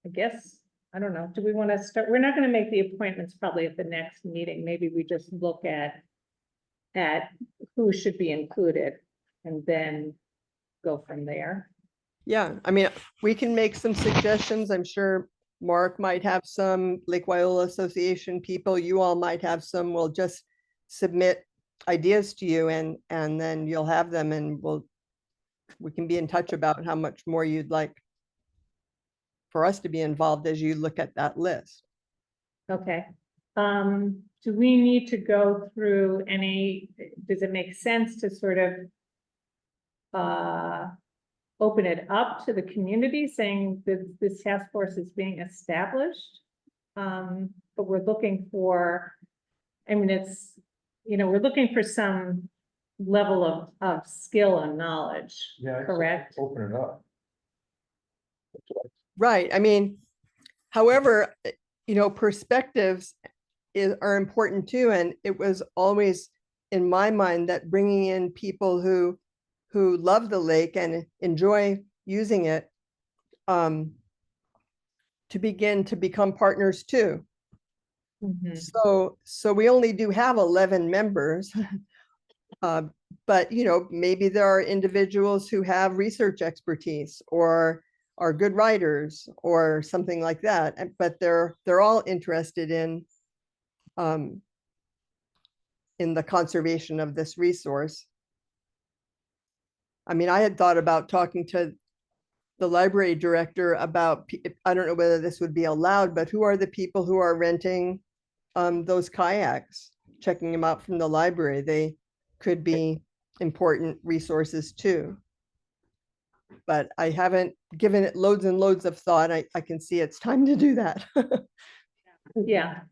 I guess, I don't know, do we want to start? We're not going to make the appointments probably at the next meeting. Maybe we just look at who should be included and then go from there. Yeah, I mean, we can make some suggestions. I'm sure Mark might have some, Lake Wyola Association people, you all might have some. We'll just submit ideas to you and then you'll have them and we can be in touch about how much more you'd like for us to be involved as you look at that list. Okay. Do we need to go through does it make sense to sort of open it up to the community, saying that this task force is being established? But we're looking for, I mean, it's, you know, we're looking for some level of skill and knowledge, Yeah. correct? Open it up. Right, I mean, however, you know, perspectives are important too, and it was always in my mind that bringing in people who love the lake and enjoy using it, to begin to become partners too. Mhm. So we only do have 11 members. But you know, maybe there are individuals who have research expertise or are good writers or something like that. But they're all interested in the conservation of this resource. I mean, I had thought about talking to the library director about, I don't know whether this would be allowed, but who are the people who are renting those kayaks, checking them out from the library? They could be important resources too. But I haven't given it loads and loads of thought. I can see it's time to do that. Yeah,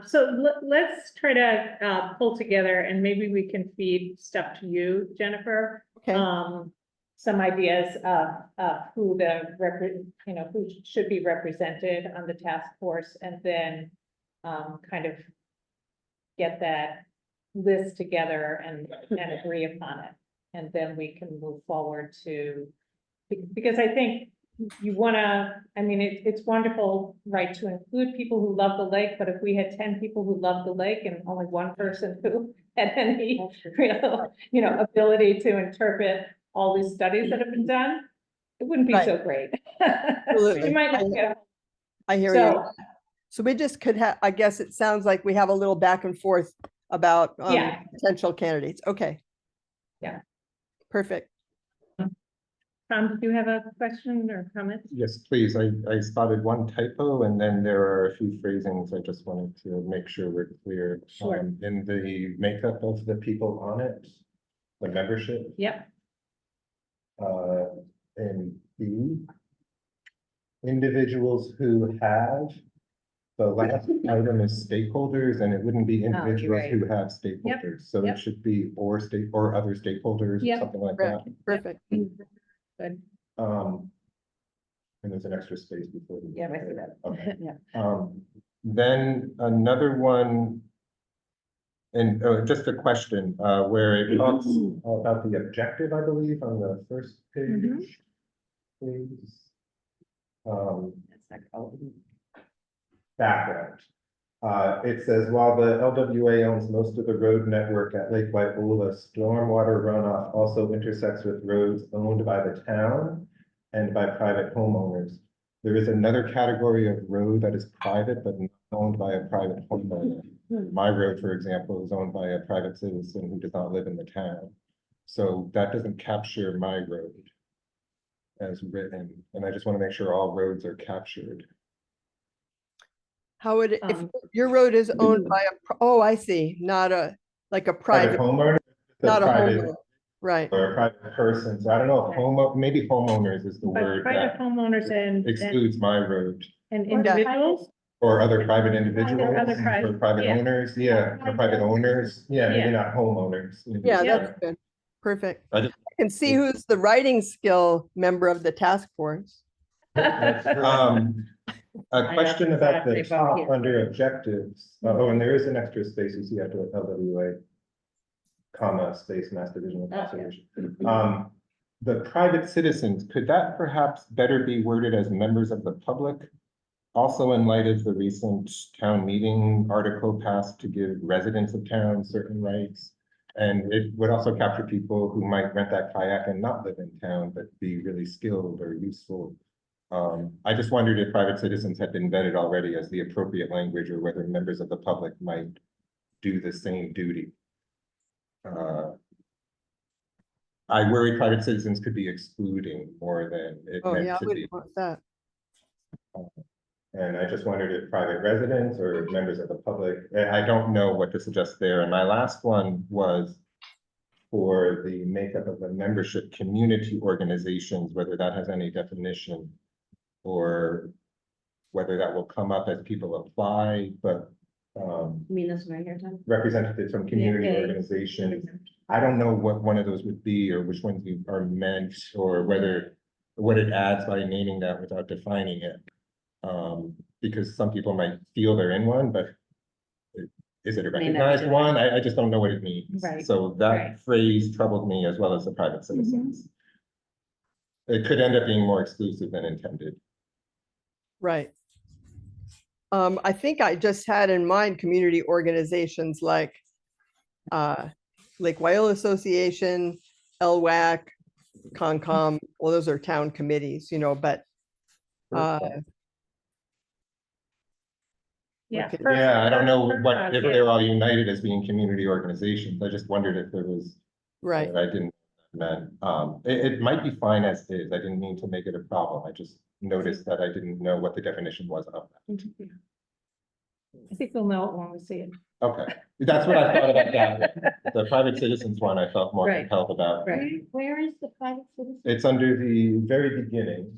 So let's try to pull together, and maybe we can feed stuff to you, Jennifer. Okay, Some ideas of who who should be represented on the task force, and then kind of get that list together and agree upon it. And then we can move forward to, because I think you wanna, I mean, it's wonderful, right, to include people who love the lake, but if we had 10 people who love the lake and only one person who had any real, ability to interpret all these studies that have been done, it wouldn't be Right. so great. Absolutely. You might not get. I hear you. So, So we just could have, I guess it sounds like we have a little back and forth about Yeah. potential candidates. Okay. Yeah. Perfect. Tom, did you have a question or comment? Yes, please. I spotted one typo, and then there are a few phrasings I just wanted to make sure we're clear. Sure. In the makeup of the people on it, the membership, Yep. and B, individuals who have, the last item is stakeholders, and it wouldn't be individuals right. who have stakeholders. So Yep. it should be or other stakeholders, or Yep. something like that. Perfect. Good. And there's an extra space before. the- Yeah, I see that. Okay. Yeah. Then another one. And just a question, where it talks about the objective, I believe, on the first page. Please. Background. It says, while the LWA owns most of the road network at Lake Waiula, stormwater runoff also intersects with roads owned by the town and by private homeowners. There is another category of road that is private but not owned by a private homeowner. My road, for example, is owned by a private citizen who does not live in the town. So that doesn't capture my road as written, and I just want to make sure all roads are captured. How would it, if your road is owned by oh, I see, not like a private, Homeowner? not a private- homeowner. Right. Or a private person, so I don't know if maybe homeowners is the But word private that homeowners and excludes my road. individuals, Or other private individuals, other or private- private yeah. owners, yeah, or private owners, yeah, maybe Yeah. not homeowners. maybe Yeah, it's that's good. Perfect. I just- I can see who's the writing skill member of the task force. A question about the exactly from top here. under objectives, oh, and there is an extra space you see after LWA, comma, space, Mass Division of Conservation. The private citizens, could that perhaps better be worded as members of the public? Also, in light of the recent town meeting article passed to give residents of town certain rights. And it would also capture people who might rent that kayak and not live in town, but be really skilled or useful. I just wondered if private citizens had been vetted already as the appropriate language, or whether members of the public might do the same duty. I worry private citizens could be excluding more than it Oh, meant yeah, I to be. wouldn't want that. And I just wondered if private residents or members of the public, I don't know what to suggest there. And my last one was for the makeup of the membership community organizations, whether that has any definition, or whether that will come up as people apply, but You mean this one right here, Tom? representatives from community Yeah. organizations. I don't know what one of those would be, or which ones are meant, or whether, what it adds by naming that without defining it. Because some people might feel they're in one, but is it a May not be recognized doing one? I just don't know what it means. Right, So that right. phrase troubled me, as well as the private citizens. It could end up being more exclusive than intended. Right. I think I just had in mind community organizations like Lake Waiula Association, LWAC, Concom, well, those are town committees, but Yeah. Okay. Yeah, I don't know per- what, if yeah. they're all united as being community organizations. I just wondered if there was. right. I didn't, meant, it might be fine as is. I didn't mean to make it a problem. I just noticed that I didn't know what the definition was of that. I think we'll know it when we see it. Okay, that's what I thought about that. The private citizens one I felt more Right. compelled about. Right. Where is the private citizen? It's under the very beginning.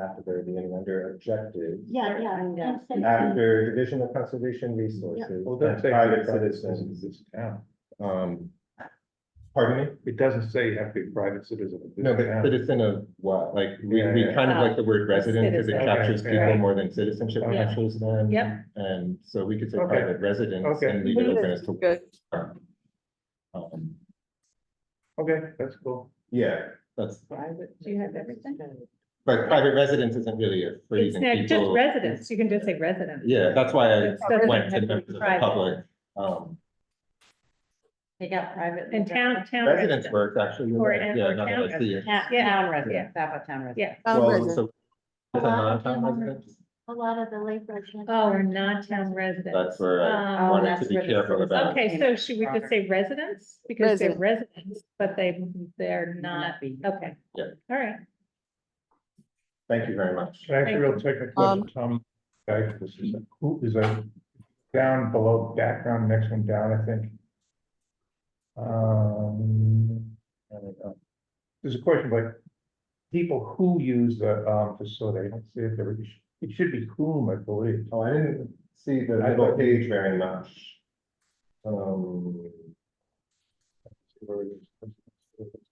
at the very beginning under objectives. Yeah, yeah. Yeah. and send- After division of conservation resources. Well, it doesn't and say private private citizens. citizens of this town. Pardon me? It doesn't say you have to be a private citizen of this No, but town. citizen of what? Like, we Yeah. kind of like the word Oh, resident because it citizen. captures Okay, people right. more than citizenship Okay. captures them. Yep. And so we could say Okay. private residents Okay. and leave it Leave open it. as to. Good. Um, Okay, that's cool. yeah, that's, Private. Do you have everything? but private residence isn't really a phrase. It's and not just people- residents, you can just say residents. Yeah, that's why I It doesn't went have to to be members of the private. public. Take out private. And town Residence residents. works actually. you're Or- right. Yeah, or now town that I see it. Town, Yeah. town residents, how about town residents? Yeah, Town Well, resident. so. It's a non-town residence, A lot of the lake residents. oh, are not town residents. that's where I Um, wanted that's to be where the careful citizen- about. Okay, so should we just say residents? Because they're Resident. residents, but they're not, okay. Yeah. All right, Thank you very much. Can I ask Thank a real technical Um, question, Tom? This is, who is a down below background, next one down, I think. I don't know. There's a question like people who use the facility. I don't see it there. It should be whom, I believe. Oh, I didn't see the I middle thought- page very much.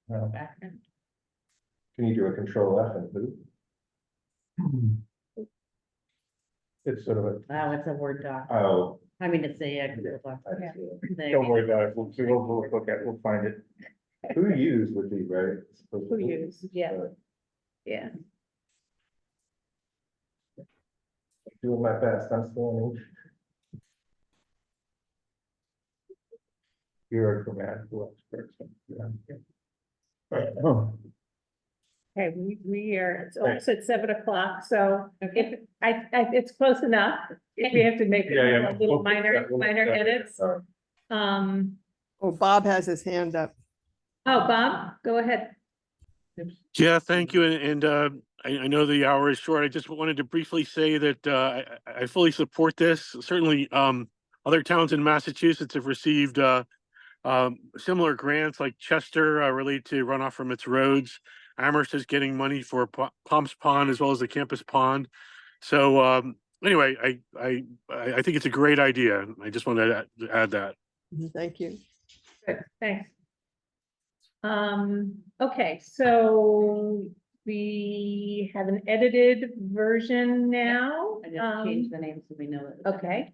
Background. Can you do a control F and who? It's sort of a, Oh, it's a Word doc. Oh. I mean, it's a, Google doc. I see it. There don't you worry about it. We'll look at it. We'll find it. Who used would be right. who use, yeah, yeah. Doing my best, I'm still in. You're a grammatical expert. So, yeah. Okay, we are, it's almost at 7 o'clock, so if, it's close enough. If we have to make Yeah, yeah, a little we'll- minor we'll- edits. Sorry. Oh, Bob has his hand up. Oh, Bob, go ahead. Yeah, thank you. I know the hour is short. I just wanted to briefly say that I fully support this. Certainly, other towns in Massachusetts have received similar grants like Chester related to runoff from its roads. Amherst is getting money for Palms Pond as well as the campus pond. So anyway, I think it's a great idea. I just wanted to add that. Thank you. Good, thanks. Okay, so we have an edited version now. I just changed the name so we know it. Okay.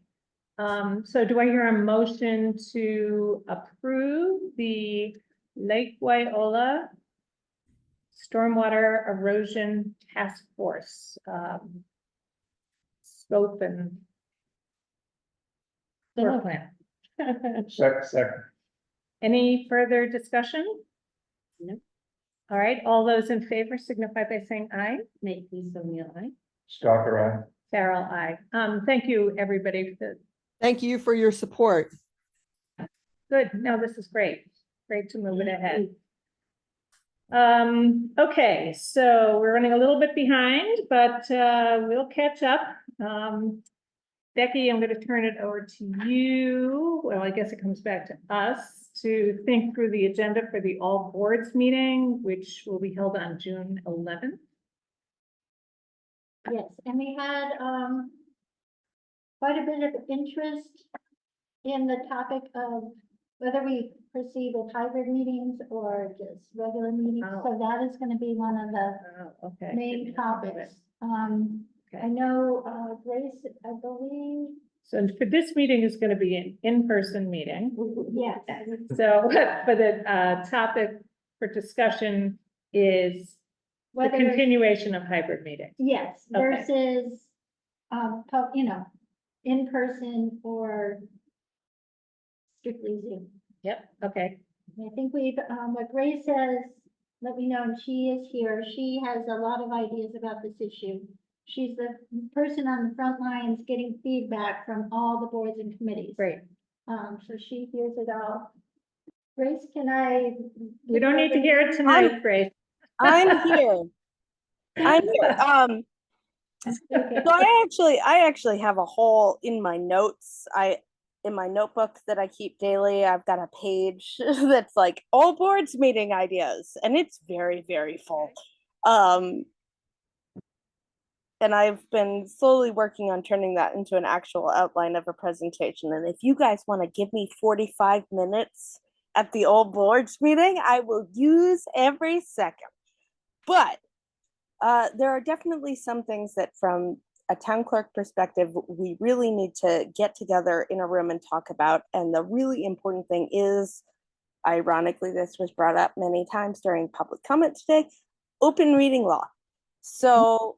So do I hear a motion to approve the Lake Wyola Stormwater Erosion Task Force, scope and work plan? Second. Any further discussion? No. All right, all those in favor signify by saying aye. Make Lisa Neal, aye. Stalker eye. Carol, aye. Thank you, everybody. Thank you for your support. Good, no, this is great. Great to move it ahead. Okay, so we're running a little bit behind, but we'll catch up. Becky, I'm gonna turn it over to you. Well, I guess it comes back to us to think through the agenda for the all boards meeting, which will be held on June 11th. Yes, and we had, quite a bit of interest in the topic of whether we proceed with hybrid meetings or just regular meetings. So that is gonna be one of the Oh, okay. main topics. I know, Grace, I believe, So for this meeting is gonna be an in-person meeting. yes, So, but the topic for discussion is the whether, continuation of hybrid meetings. yes, Okay. versus, you know, in person or strictly Zoom. Yep, okay. I think we've, what Grace says, let me know, and she is here, she has a lot of ideas about this issue. She's the person on the front lines getting feedback from all the boards and committees. Great. So she hears it all. Grace, can I? We don't need to hear it tonight, Grace. I'm here. I'm here. Okay. So I actually have a whole in my notes. In my notebook that I keep daily, I've got a page that's like all boards meeting ideas, and it's very, very full. And I've been slowly working on turning that into an actual outline of a presentation. And if you guys want to give me 45 minutes at the old boards meeting, I will use every second. But there are definitely some things that from a town clerk perspective, we really need to get together in a room and talk about. And the really important thing is, ironically, this was brought up many times during public comment today, open reading law. So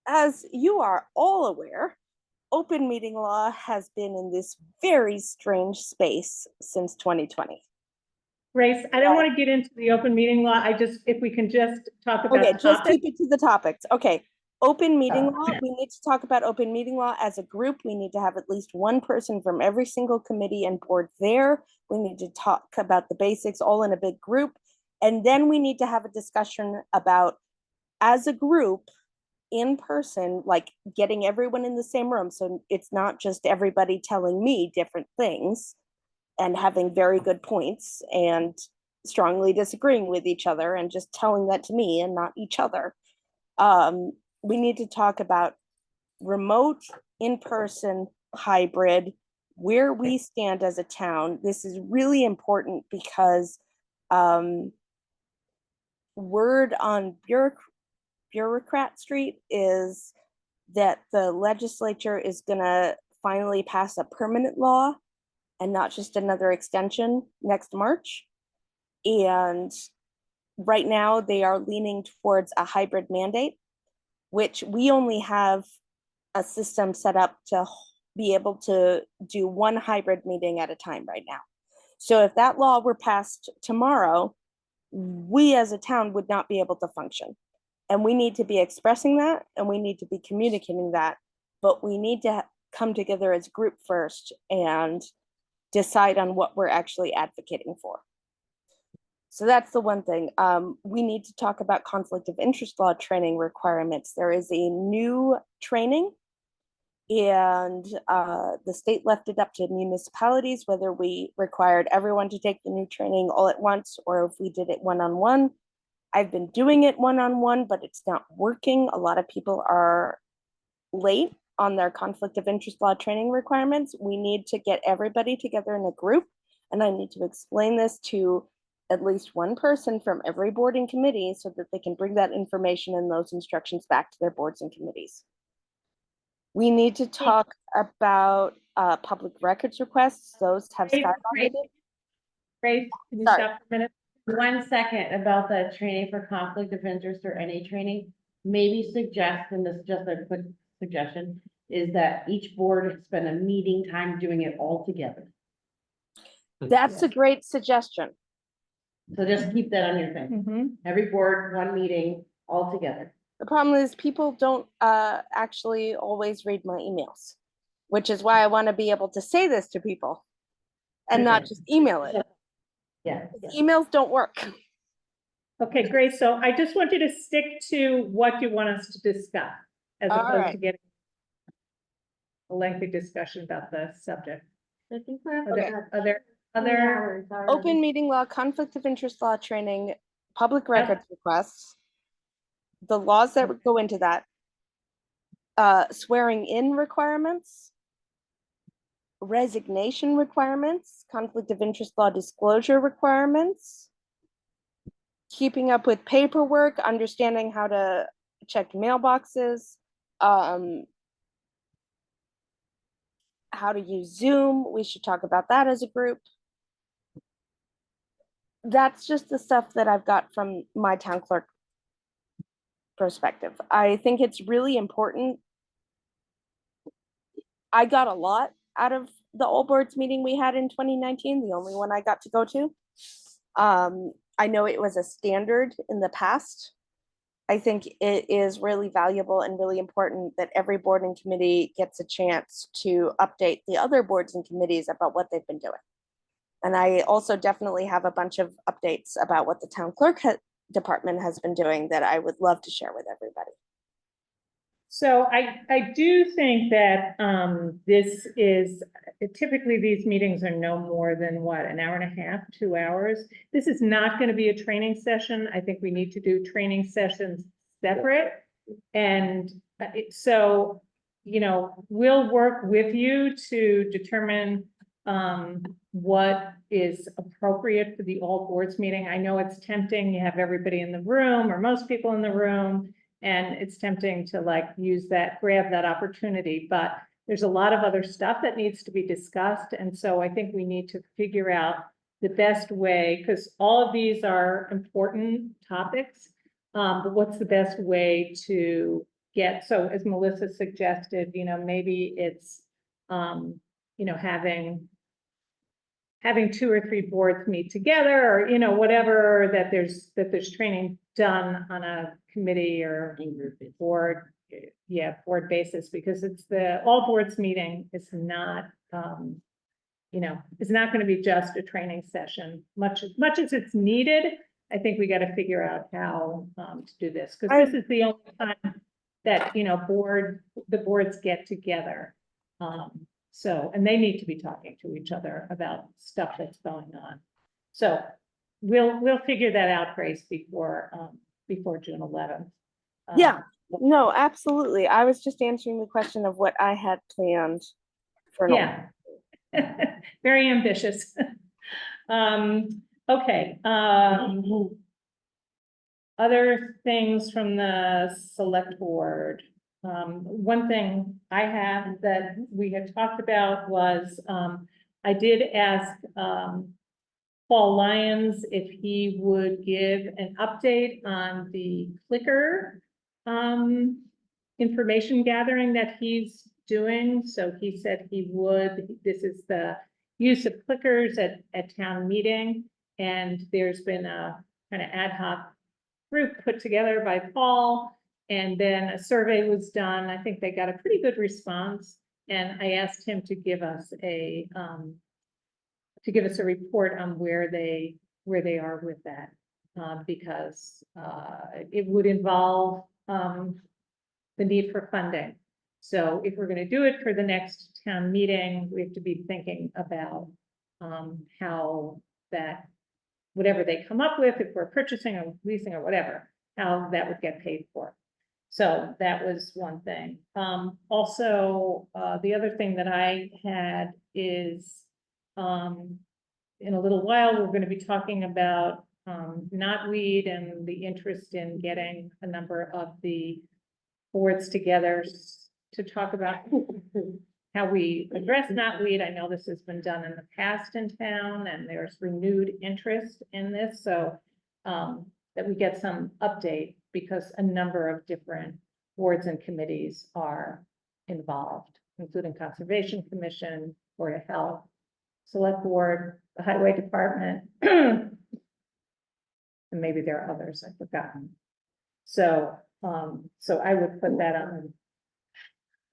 as you are all aware, open meeting law has been in this very strange space since 2020. Grace, I don't want to get into the open meeting law. If we can just talk about Okay, the just topic. keep it to the topics. Okay, open meeting law, we need to talk about open meeting law as a group. We need to have at least one person from every single committee and board there. We need to talk about the basics all in a big group. And then we need to have a discussion about, as a group, in person, like getting everyone in the same room. So it's not just everybody telling me different things and having very good points and strongly disagreeing with each other and just telling that to me and not each other. We need to talk about remote, in-person, hybrid, where we stand as a town. This is really important because word on Bureaucrat Street is that the legislature is gonna finally pass a permanent law and not just another extension next March. And right now they are leaning towards a hybrid mandate, which we only have a system set up to be able to do one hybrid meeting at a time right now. So if that law were passed tomorrow, we as a town would not be able to function. And we need to be expressing that and we need to be communicating that, but we need to come together as a group first and decide on what we're actually advocating for. So that's the one thing. We need to talk about conflict of interest law training requirements. There is a new training and the state left it up to municipalities whether we required everyone to take the new training all at once or if we did it one-on-one. I've been doing it one-on-one, but it's not working. A lot of people are late on their conflict of interest law training requirements. We need to get everybody together in a group, and I need to explain this to at least one person from every board and committee so that they can bring that information and those instructions back to their boards and committees. We need to talk about public records requests. Those have skyrocketed. Grace, can you Sorry. stop for a minute? 1 second about the training for conflict of interest or any training, maybe suggest, and this is just a quick suggestion, is that each board spend a meeting time doing it all together. That's a great suggestion. So just keep that on your thing. Mhm. Every board, one meeting, all together. The problem is people don't actually always read my emails, which is why I want to be able to say this to people and not just email it. Yeah. Emails don't work. Okay, great. So I just want you to stick to what you want us to discuss as All opposed to right. getting a lengthy discussion about the subject. I think we're up Okay. about Are there 3 other, hours already. Open meeting law, conflict of interest law training, public records requests, the laws that would go into that, swearing in requirements, resignation requirements, conflict of interest law disclosure requirements, keeping up with paperwork, understanding how to check mailboxes, how to use Zoom. We should talk about that as a group. That's just the stuff that I've got from my town clerk perspective. I think it's really important. I got a lot out of the all boards meeting we had in 2019, the only one I got to go to. I know it was a standard in the past. I think it is really valuable and really important that every board and committee gets a chance to update the other boards and committees about what they've been doing. And I also definitely have a bunch of updates about what the town clerk department has been doing that I would love to share with everybody. so I do think that this is, typically these meetings are no more than what, an hour and a half, 2 hours. This is not going to be a training session. I think we need to do training sessions separate. And so, you know, we'll work with you to determine what is appropriate for the all boards meeting. I know it's tempting, you have everybody in the room or most people in the room, and it's tempting to like use that, grab that opportunity, but there's a lot of other stuff that needs to be discussed. And so I think we need to figure out the best way, because all of these are important topics. But what's the best way to get, so as Melissa suggested, you know, maybe it's, you know, having 2 or 3 boards meet together, or, you know, whatever, that there's training done on a committee or board, board basis, because it's all boards meeting is not, you know, it's not going to be just a training session, much as it's needed. I think we got to figure out how to do this, because this is the only time that, you know, the boards get together. So, and they need to be talking to each other about stuff that's going on. So we'll figure that out, Grace, before June 11th. Yeah, no, absolutely. I was just answering the question of what I had planned for. Yeah. Very ambitious. Okay. Other things from the select board. One thing I have that we had talked about was, I did ask Paul Lyons if he would give an update on the clicker information gathering that he's doing. So he said he would. This is the use of clickers at town meeting, and there's been a kind of ad hoc group put together by Paul, and then a survey was done. I think they got a pretty good response, and I asked him to give us a report on where they are with that, because it would involve the need for funding. So if we're going to do it for the next town meeting, we have to be thinking about how that, whatever they come up with, if we're purchasing or leasing or whatever, how that would get paid for. So that was one thing. Also, the other thing that I had is, in a little while, we're going to be talking about knotweed and the interest in getting a number of the boards together to talk about how we address knotweed. I know this has been done in the past in town, and there's renewed interest in this, so that we get some update, because a number of different boards and committees are involved, including Conservation Commission, Board of Health, Select Board, the Highway Department, and maybe there are others I've forgotten. So, so I would put that on.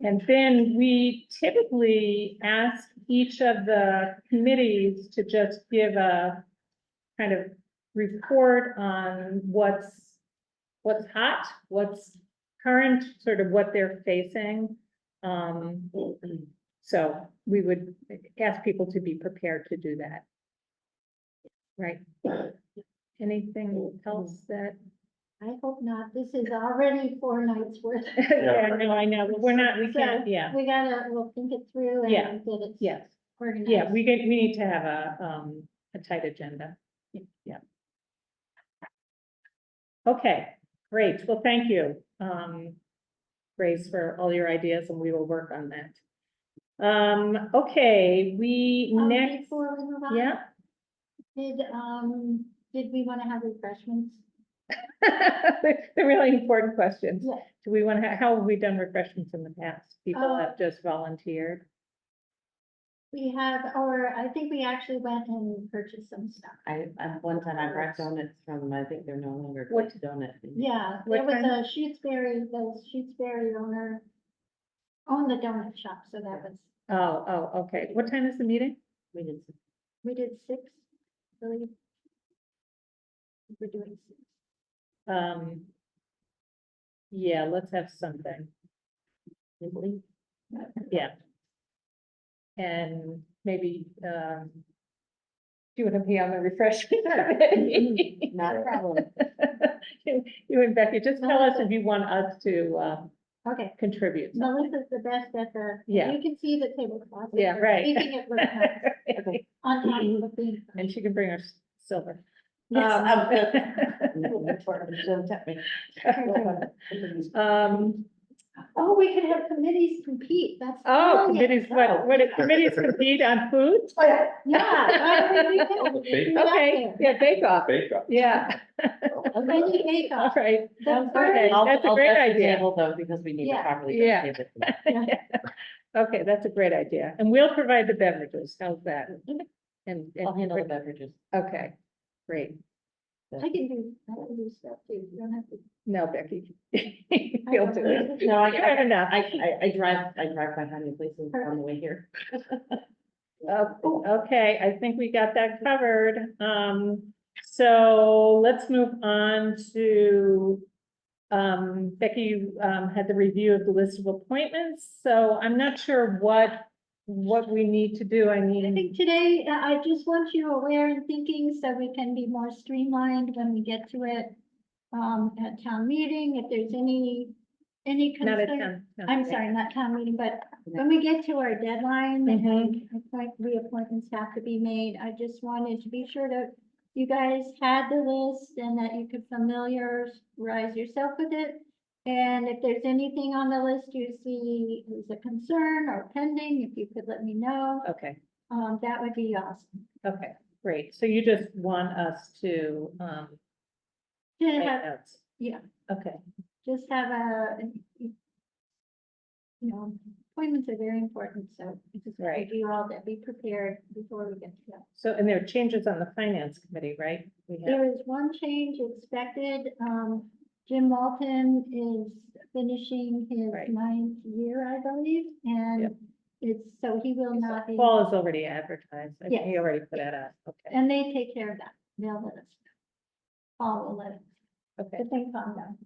And then we typically ask each of the committees to just give a kind of report on what's hot, what's current, sort of what they're facing. So we would ask people to be prepared to do that. Right. Anything else that? I hope not. This is already 4 nights worth. Yeah, no, I know, but we're not, we can't, yeah. We'll think it through and Yeah. get it. Yes. Organized. Yeah, we need to have a tight agenda. Yeah. Okay, great. Well, thank you, Grace, for all your ideas, and we will work on that. Okay, next, Before we move on. yeah. Did we want to have refreshments? The really important questions. Yeah. Do we want to, how have we done refreshments in the past? People have just volunteered. We have, or I think we actually went and purchased some stuff. One time I brought donuts from, I think they're no longer What- donut. Yeah, What there was kind? a Shutesbury owner owned the donut shop, so that was, Oh, okay. What time is the meeting? We did. we did 6, I believe. We're doing 6. Yeah, let's have something. Yeah. And maybe, do you want to be on the refreshment? Not a problem. You and Becky, just tell us if you want us to, Okay, contribute. Melissa's the best at Yeah. you can see the tablecloth. Yeah, right. Making it look nice. On top of the thing. And she can bring her silver. Oh, we could have committees compete, that's. Oh, brilliant. committees, what do committees compete on food? Yeah. why don't we do that? Bake- Do that Okay, there. yeah, bake off, Bake off. yeah. A mini bake All off. right, That's okay, great. that's a great idea. Table though, because we need to Yeah. properly. Yeah. table it. Okay, that's a great idea, and we'll provide the beverages, how's that? And, I'll handle the beverages. okay, great, I can do stuff too, you don't have to. no, Becky. You'll do it. No, You have enough. I drive by how many places on the way here. Oh, okay, I think we got that covered. So let's move on to, Becky, you, had the review of the list of appointments, so I'm not sure what we need to do. I I mean, think today, I just want you aware and thinking so we can be more streamlined when we get to it. At town meeting, if there's any not a concern. town. I'm sorry, not town meeting, but when we get to our deadline, and reappointments have to be made, I just wanted to be sure that you guys had the list and that you could familiarize yourself with it. And if there's anything on the list you see is a concern or pending, if you could let me know, Okay, that would be awesome. okay, great. So you just want us to, To make have, notes. yeah, Okay, just have appointments are very important, so just Right. you all that be prepared before we get to that. so, and there are changes on the finance committee, right? We have, There is one change expected. Jim Walton is finishing his Right. 9th year, I believe, and Yep. so he will not be, fall is already advertised. I think Yes. he already put that out, okay, and they take care of that. They'll let us know. Paul will let us, okay. the thing calm down.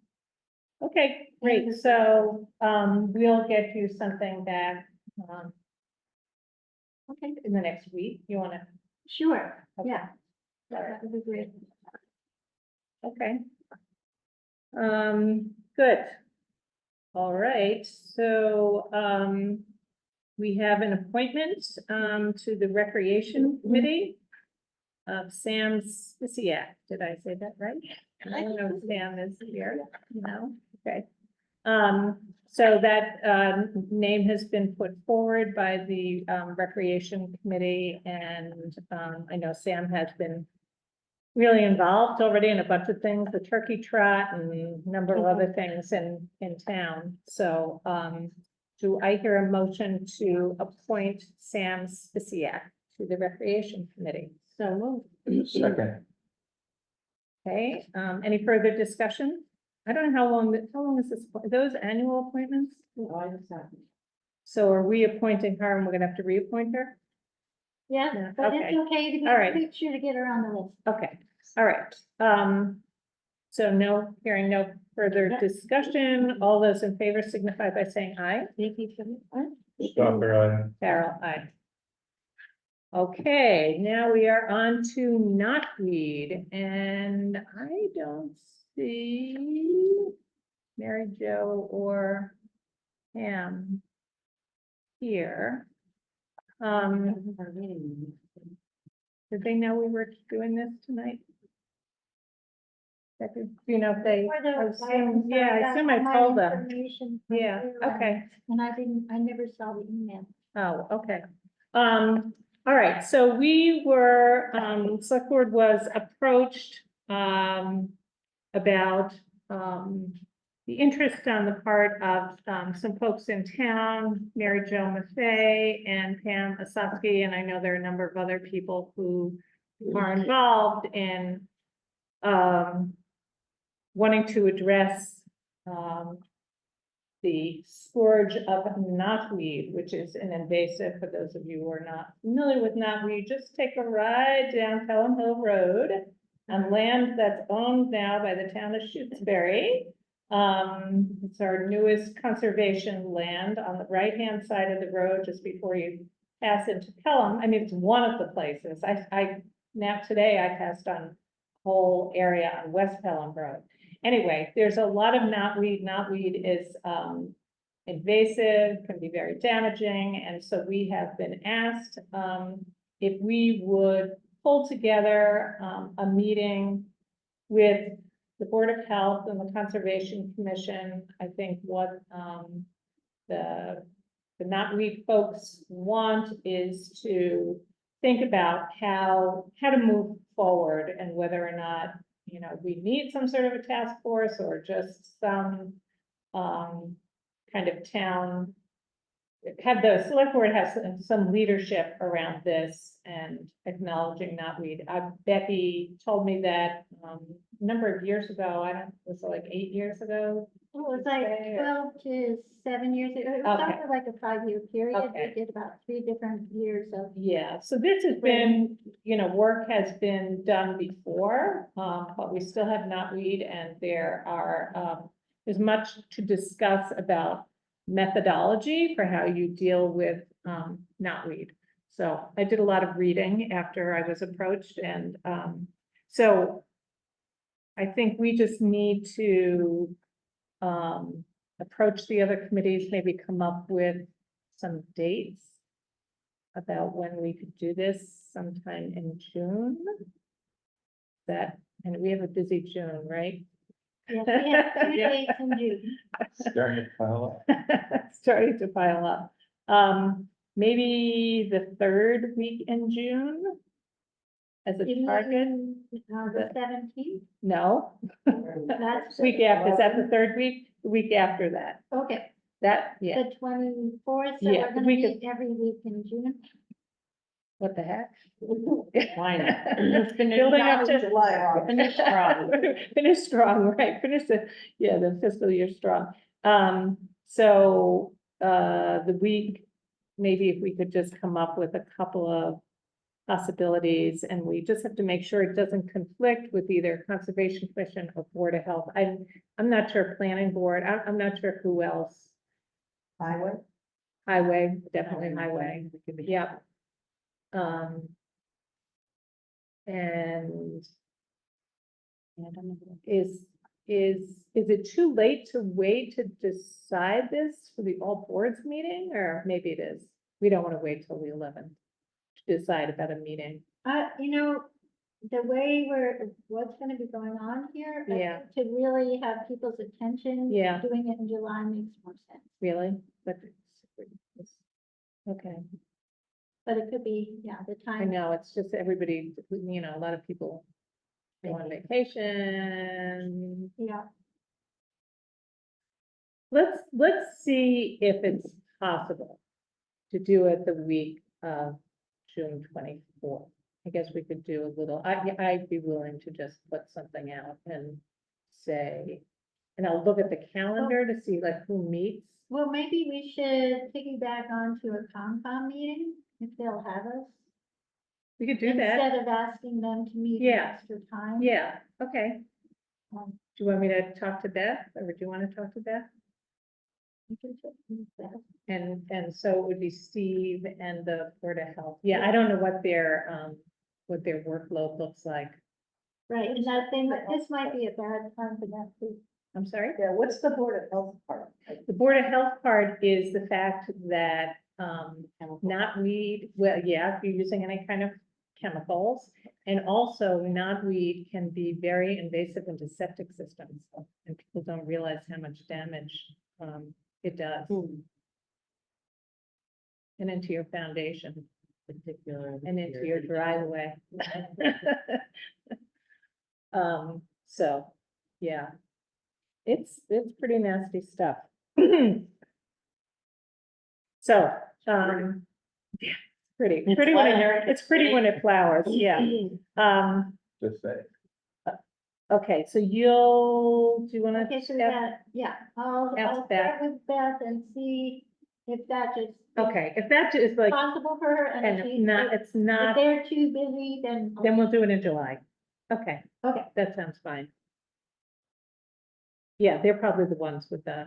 Okay, great, so, we'll get you something back, Okay, in the next week, you wanna, sure, Okay. yeah. That would be great. okay. Good. All right, so, we have an appointment, to the Recreation Committee of Sam Spisiak, did I say that right? I don't know if Sam is here, no, okay. So that, name has been put forward by the, Recreation Committee, and, I know Sam has been really involved already in a bunch of things, the turkey trot and a number of other things in town. So, do I hear a motion to appoint Sam Spisiak to the Recreation Committee? So moved. Second. Okay, any further discussion? I don't know how long is this, are those annual appointments? Oh, I just have- So are we appointing her and we're gonna have to reappoint her? Yeah, Yeah, but okay. it's okay to All right. make sure to get her on the list. Okay, all right. So hearing no further discussion, all those in favor signify by saying aye. Stalker, Carol, aye. Okay, now we are on to knotweed, and I don't see Mary Jo or Pam here. Did they know we were doing this tonight? Becky, do you know if they? For the- I assume- I'm Yeah, sorry, I assume I got my told them. information from Yeah, you, okay. And I never saw the email. Oh, okay. All right, so we were, select board was approached, about, the interest on the part of, some folks in town, Mary Jo Maffei and Pam Osofsky, and I know there are a number of other people who are involved in, wanting to address, the scourge of knotweed, which is an invasive, for those of you who are not familiar with knotweed, just take a ride down Pelham Hill Road on land that's owned now by the town of Shutesbury. It's our newest conservation land on the right-hand side of the road, just before you pass into Pelham. I mean, it's one of the places. Now today I passed on whole area on West Pelham Road. anyway, there's a lot of knotweed. Knotweed is, invasive, can be very damaging, and so we have been asked, if we would pull together, a meeting with the Board of Health and the Conservation Commission. I think what, the knotweed folks want is to think about how to move forward and whether or not, you know, we need some sort of a task force or just some kind of town, have the select board have some leadership around this and acknowledging knotweed. Becky told me that a number of years ago, was it like 8 years ago? It was like 12 to 7 years ago. It was Okay. over like a 5-year period. Okay. We did about 3 different years of. Yeah, so this has been, you know, work has been done before, but we still have knotweed, and there's much to discuss about methodology for how you deal with knotweed. So I did a lot of reading after I was approached, and so I think we just need to approach the other committees, maybe come up with some dates about when we could do this sometime in June. And we have a busy June, right? Yes, we have 2 dates in June. Starting to pile up. Starting to pile up. Maybe the 3rd week in June as You a mean, target? The 17th? No. That's Week after, is that the 3rd week? The week after that. okay. That, yeah, The 24th, so Yeah, we're the gonna week of- meet every week in June. what the heck? Why not? Building up to Finish strong. Finish strong, right, finish the fiscal year strong. So, the week, maybe if we could just come up with a couple of possibilities, and we just have to make sure it doesn't conflict with either Conservation Commission or Board of Health. I'm not sure Planning Board, I'm not sure who else. Highway, definitely highway, yep. And is it too late to wait to decide this for the all boards meeting, or maybe it is? We don't want to wait till the 11th to decide about a meeting. You know, the way what's gonna be going on here. I Yeah. think to really have people's attention. Yeah. Doing it in July makes more sense, Really? But okay, but it could be, yeah, the I time. know, it's just everybody, you know, a lot of people go on vacation. Yeah, Let's see if it's possible to do it the week of June 24th. I guess we could do a little, I'd be willing to just put something out and say, and I'll look at the calendar to see like who meets. well, maybe we should piggyback onto a Concom meeting, if they'll have us. We could do that. Instead of asking them to meet Yeah. extra time. Yeah, okay. Um, Do you want me to talk to Beth, or do you want to talk to Beth? we can check with that. And so it would be Steve and the Board of Health. Yeah, I don't know what their workload looks like. Right, and this might be a bad time for that too. I'm sorry? Yeah, what's the Board of Health part? The Board of Health part is the fact that, knotweed, well, yeah, if you're using any kind of chemicals. And also knotweed can be very invasive into septic systems, and people don't realize how much damage, it does. And into your foundation, Particular. and into your driveway. So, yeah. It's pretty nasty stuff. So, yeah, pretty it's pretty when it flowers, yeah. Just say. Okay, so do you wanna? Okay, so ask- that, yeah, I'll Ask start with Beth and see if that just. is Okay, if that is like, Possible for her, and and if it's she, not, if it's not, they're too busy, then. then we'll do it in July. Okay, Okay, that sounds fine. Yeah, they're probably the ones with the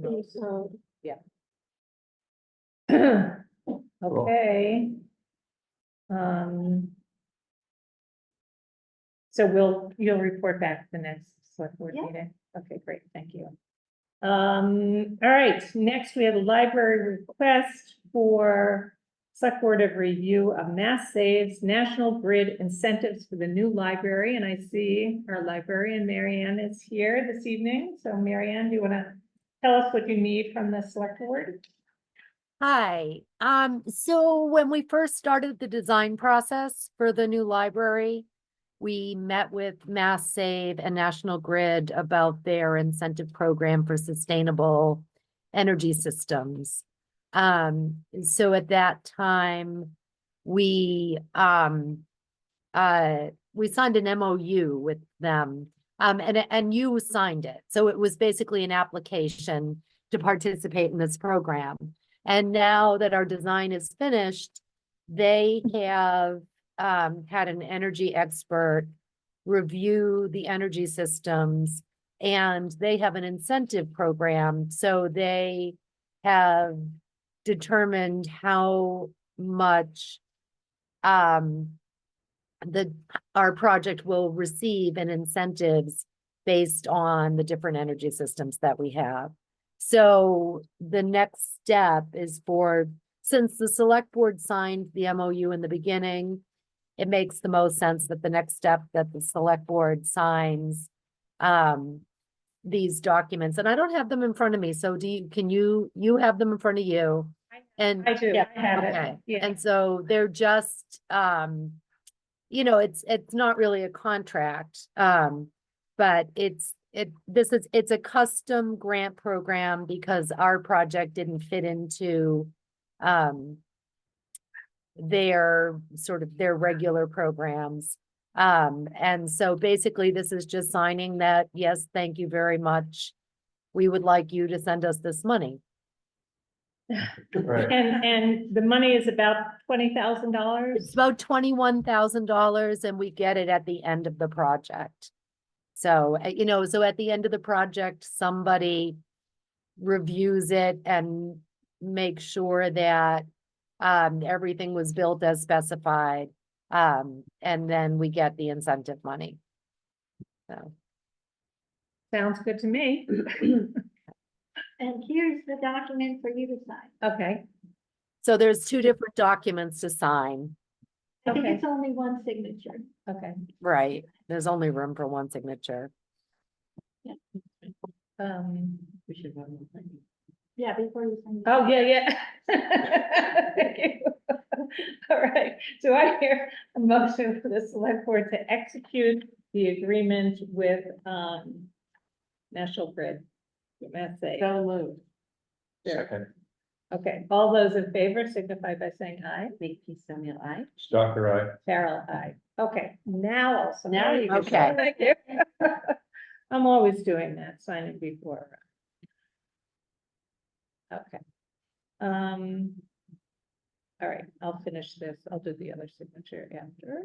most. so, Okay. So you'll report back the next select board Yeah. meeting. Okay, great, thank you. All right, next we have a library request for select board of review of Mass Saves National Grid incentives for the new library. And I see our librarian, Marianne, is here this evening. So Marianne, do you want to tell us what you need from the select board? Hi, so when we first started the design process for the new library, we met with Mass Save and National Grid about their incentive program for sustainable energy systems. So at that time, we signed an MOU with them, and you signed it. So it was basically an application to participate in this program. And now that our design is finished, they have had an energy expert review the energy systems, and they have an incentive program. So they have determined how much our project will receive in incentives based on the different energy systems that we have. So the next step is since the select board signed the MOU in the beginning, it makes the most sense that the next step that the select board signs these documents. And I don't have them in front of me. So you have them in front of you? And I do, Yeah, I have okay. it. Yeah. And so they're just, it's not really a contract, but it's a custom grant program because our project didn't fit into their regular programs. And so basically this is just signing that, yes, thank you very much. We would like you to send us this money. Right. And the money is about $20,000? It's about $21,000 and we get it at the end of the project. So, so at the end of the project, somebody reviews it and makes sure that everything was built as specified. And then we get the incentive money. So. Sounds good to me. And here's the document for you to sign. Okay, So there's two different documents to sign, I think Okay. it's only one signature. okay. right? There's only room for one signature. We should have one thing. Yeah, before you sign. Oh, yeah. Thank you. All right, so I hear a motion for the select board to execute the agreement with National Grid. Mass Save. So moved. Second, Okay, all those in favor signify by saying aye. Make peace, Samuel, aye. Stalker, I. Carol, aye. Okay, now also. Now you can Okay. Thank you. I'm always doing that, signing before. Okay. All right, I'll finish this. I'll do the other signature after.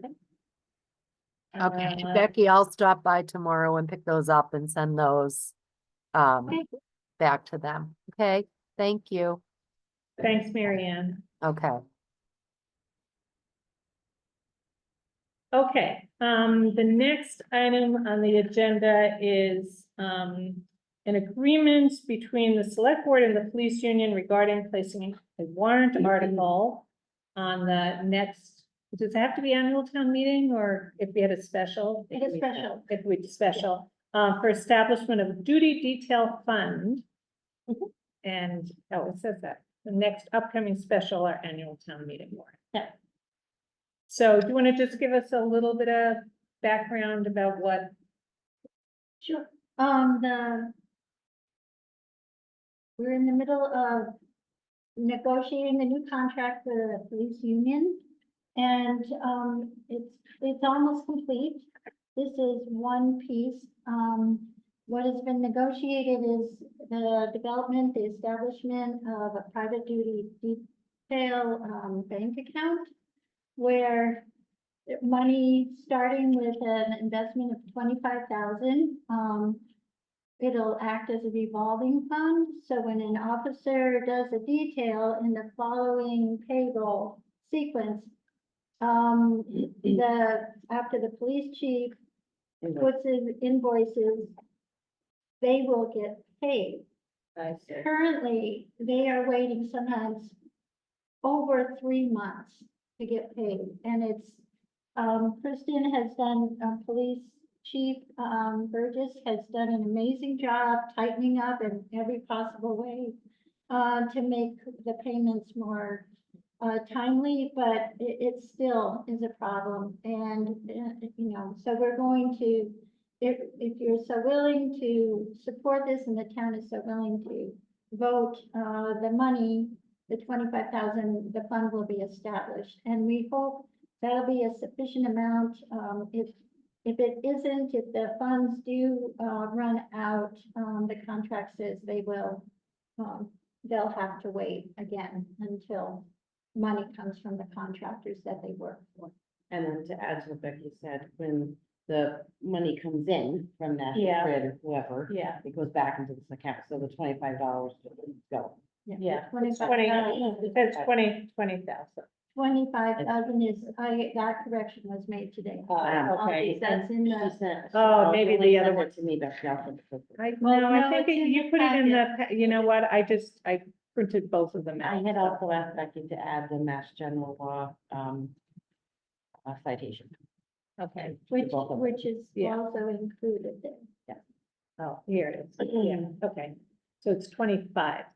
Okay, Uh, Becky, I'll stop by tomorrow and pick those up and send those back to them. Okay, thank you. Thanks, Marianne. Okay. Okay, the next item on the agenda is an agreement between the select board and the police union regarding placing a warrant article on the next, does it have to be annual town meeting or if we had a special? It is special. If we special, for establishment of duty detail fund. And, it says that, the next upcoming special or annual town meeting warrant. Yeah. So do you want to just give us a little bit of background about what? Sure. We're in the middle of negotiating a new contract for the police union. And, it's almost complete. This is one piece. What has been negotiated is the development, the establishment of a private duty detail, bank account where money starting with an investment of 25,000, it'll act as a revolving fund. So when an officer does a detail in the following payroll sequence, after the police chief puts his invoices they will get paid. I see. Currently, they are waiting sometimes over 3 months to get paid, and it's, Kristen has done, Police Chief, Burgess has done an amazing job tightening up in every possible way, to make the payments more, timely, but it still is a problem, and, so we're going to, if you're so willing to support this and the town is so willing to vote, the money, the 25,000, the fund will be established. And we hope that'll be a sufficient amount. If it isn't, if the funds do, run out, the contract says they will, they'll have to wait again until money comes from the contractors that they work for. And then to add to what Becky said, when the money comes in from National Yeah. Grid or whoever, Yeah, it goes back into this account, so the $25 go. yeah. It's 25,000. 20,000. 25,000 is, that correction was made today. Okay. That's in She the, sent- Oh, she maybe only the other sent one. it to me, Becky, I'll send it to her. No, I no, think it's in you the put it in packet. the, you know what, I printed both of them I out. had so- also asked Becky to add the Mass General Law, citation. Okay, which, both of them. which is Yeah. also included there. oh, here it is, yeah, okay, so it's 25,000,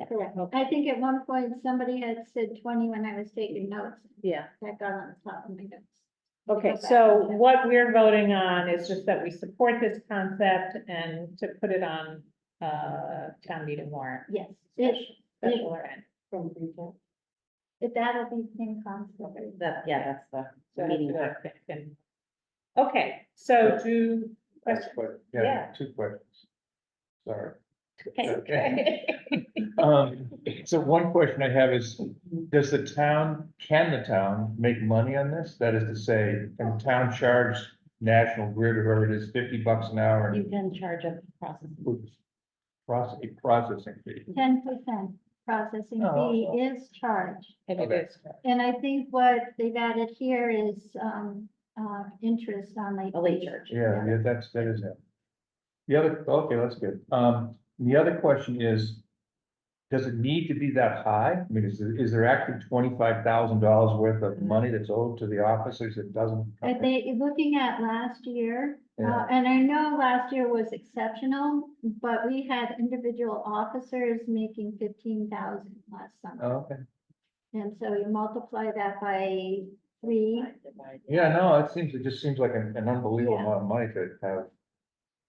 Correct. Okay. I think at one point, somebody had said 20 when I was taking notes. yeah. That got on the top of my notes. Okay, Go back so and check. what we're voting on is just that we support this concept and to put it on, town meeting warrant. Yes, Special warrant. From retail. that'll be in concept. That, yeah, that's the So meeting. that's the thing. Okay, so do, That's question, what, Yeah. yeah, 2 questions. Sorry. okay. So one question I have is, can the town make money on this? That is to say, can the town charge National Grid or whoever it is $50 an hour You and can charge a processing. processing fee? 10% processing Oh, fee okay. is charged. And it Okay. is, And I think what they've added here is, interest on late. A late fees. charge. Yeah, that is it. The other, okay, that's good. The other question is, does it need to be that high? I mean, is there actually $25,000 worth of money that's owed to the officers that doesn't? Are they looking at last year? Yeah. And I know last year was exceptional, but we had individual officers making 15,000 last Oh, summer. okay. And so you multiply that by 3, Yeah, no, it just seems like an unbelievable Yeah. amount of money to have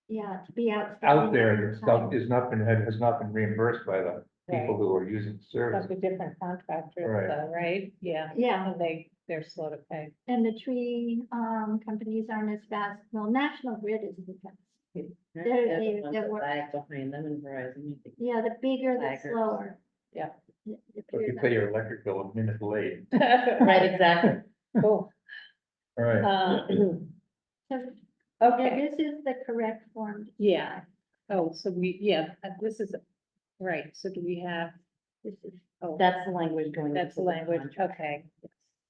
yeah, to be out outstanding. there every that stuff time. has not been reimbursed by the people Right. who are using the service. That's a different contractor, Right. though, right? Yeah, Yeah, and they're slow to pay. and the tree, companies aren't as fast. Well, National Grid is the fast. They're They're- the ones they that work- lag behind them and Verizon, I think. Yeah, the bigger, the Laggers. slower. Yeah. The So if you bigger pay your electric bill a minute late. Right, exactly. Cool. All right. So, yeah, Okay, this is the correct form. yeah. Oh, so this is, right, so do we have, This is, oh, That's the language going. that's the into language, contract. okay.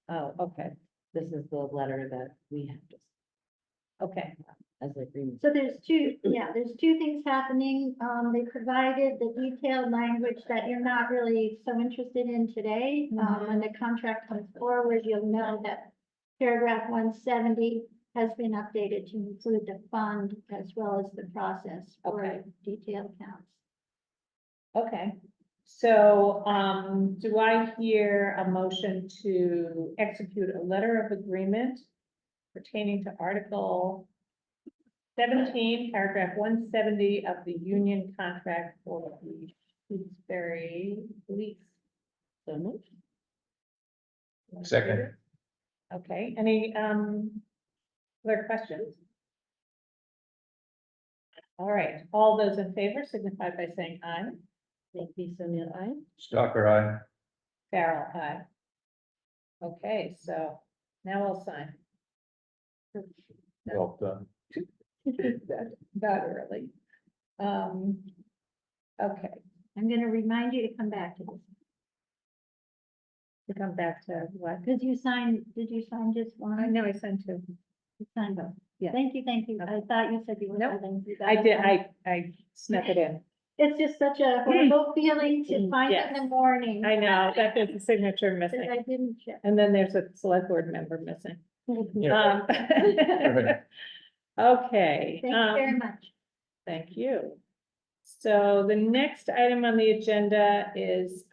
Oh, okay, This is the letter that we have to, okay, as the agreement. so there's two things happening. They provided the detailed language that you're not really so interested in today. When the contract comes forward, you'll know that paragraph 170 has been updated to include the fund as well as the process for Okay. detailed counts. okay. So, do I hear a motion to execute a letter of agreement pertaining to Article 17, paragraph 170 of the union contract for the Shutesbury Police? So moved. Second. Okay, any, other questions? All right, all those in favor signify by saying aye. Thank you, Sonia. I. Stalker, aye. Farrell, aye. Okay, so now we'll sign. Well done. Not early. Okay, I'm gonna remind you to come back to this, to come back to what? because did you sign just I one? know I sent two. You signed both. Yeah. Thank you, thank you. I thought you said you were Nope. holding. you I got did, it. I snuck it in. It's just such a horrible feeling to find it in the morning. I know, that there's a signature That missing. I didn't check. And then there's a select board member missing. Yeah. Okay. Thank you very much. Thank you. So the next item on the agenda is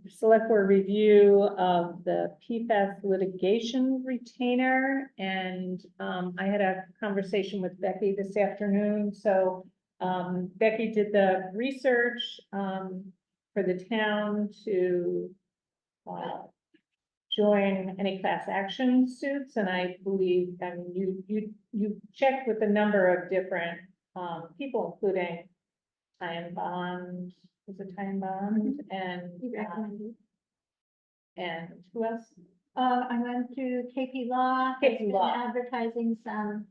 select board review of the PFAS litigation retainer. And I had a conversation with Becky this afternoon. So Becky did the research for the town to join any class action suits, and I believe, I mean, you checked with a number of different people, including Time Bond, was it Time Bond, He recommended. and who else? I went to KP Law. KP has been Law. Advertising some,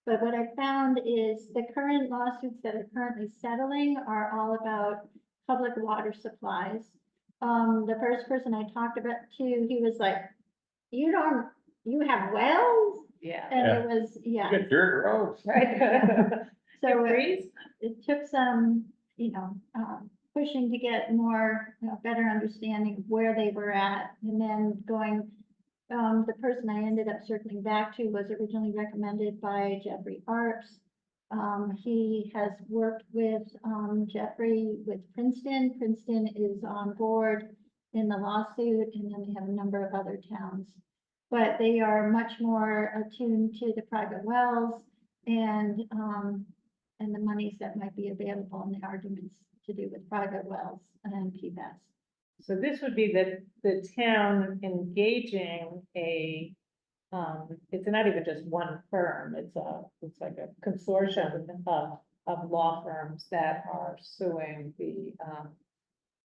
but what I found is the current lawsuits that are currently settling are all about public water supplies. The first person I talked about to, he was like, you have wells? Yeah. And Yeah. it was, yeah. You got dirt roads. Right. So Freeze? it took some, pushing to get more, better understanding of where they were at. And then going, the person I ended up circling back to was originally recommended by Jeffrey Arps. He has worked with, Jeffrey with Princeton. Princeton is on board in the lawsuit, and then they have a number of other towns. But they are much more attuned to the private wells and the monies that might be available and the arguments to do with private wells and PFAS. So this would be the town engaging a, it's not even just one firm, it's like a consortium of law firms that are suing the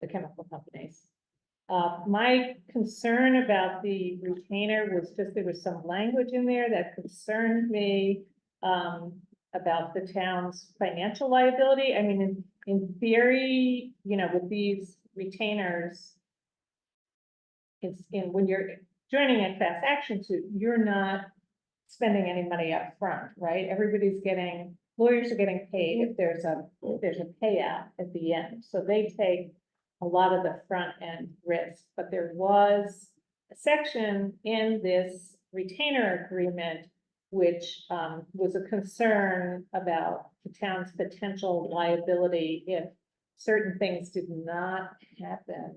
chemical companies. My concern about the retainer was just, there was some language in there that concerned me, about the town's financial liability. I mean, in theory, with these retainers, when you're joining a class action suit, you're not spending any money up front, right? Lawyers are getting paid if there's a payout at the end. So they take a lot of the front end risk, but there was a section in this retainer agreement which was a concern about the town's potential liability if certain things did not happen.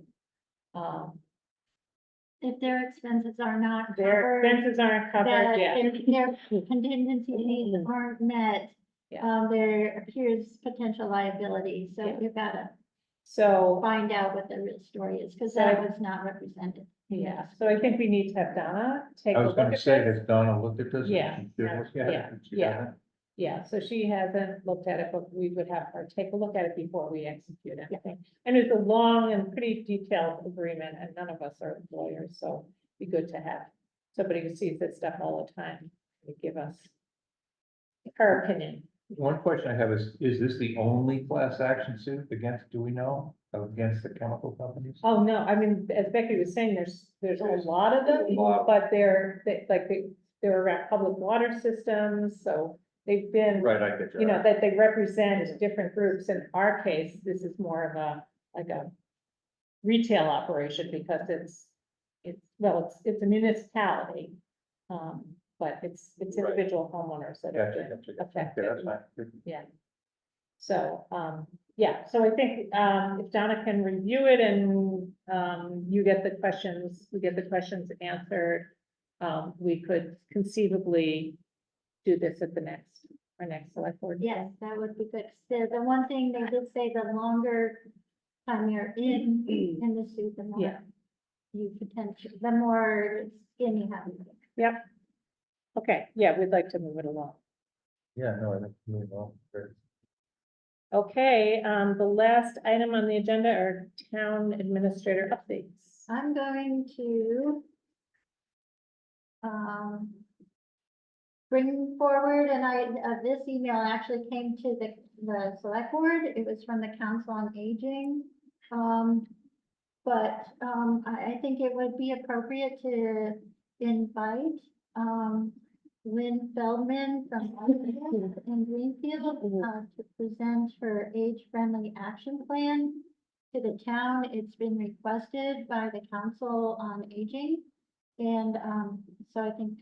If their expenses are not Their covered, expenses aren't covered, that yeah. their contingencies aren't met, Yeah. there appears potential liability. So Yeah. you've got to So, find out what the real story is, because So that I- was not represented. yeah, so I think we need to have Donna take I a was look gonna at say, this. has Donna looked at this? Yeah, She did look at it, yeah, and she yeah. hasn't? Yeah, so she hasn't looked at it, but we would have her take a look at it before we execute anything. And it's a long and pretty detailed agreement, and none of us are lawyers, so it'd be good to have somebody who sees this stuff all the time to give us her opinion. One question I have is this the only class action suit against, do we know, against the chemical companies? Oh, no, I mean, as Becky was saying, there's a lot of them, A lot. but they're around public water systems, so they've been. Right, I get you. That they represent different groups. In our case, this is more of a retail operation because it's a municipality. But it's Right. individual homeowners that have Gotcha, been gotcha, gotcha. affected. Okay, that's fine. Good. Yeah. So, so I think, if Donna can review it and, we get the questions answered, we could conceivably do this at our next select board. Yes, that would be good. The one thing they did say, the longer time you're in the suit, the more Yeah. the more skin you have. Yep. Okay, yeah, we'd like to move it along. Yeah, no, I think moving on. Great. Okay, the last item on the agenda are town administrator updates. I'm going to bring forward, and this email actually came to the select board. It was from the Council on Aging. But I think it would be appropriate to invite Lynn Feldman from Austin and Greenfield to present her age-friendly action plan to the town. It's been requested by the Council on Aging. And so I think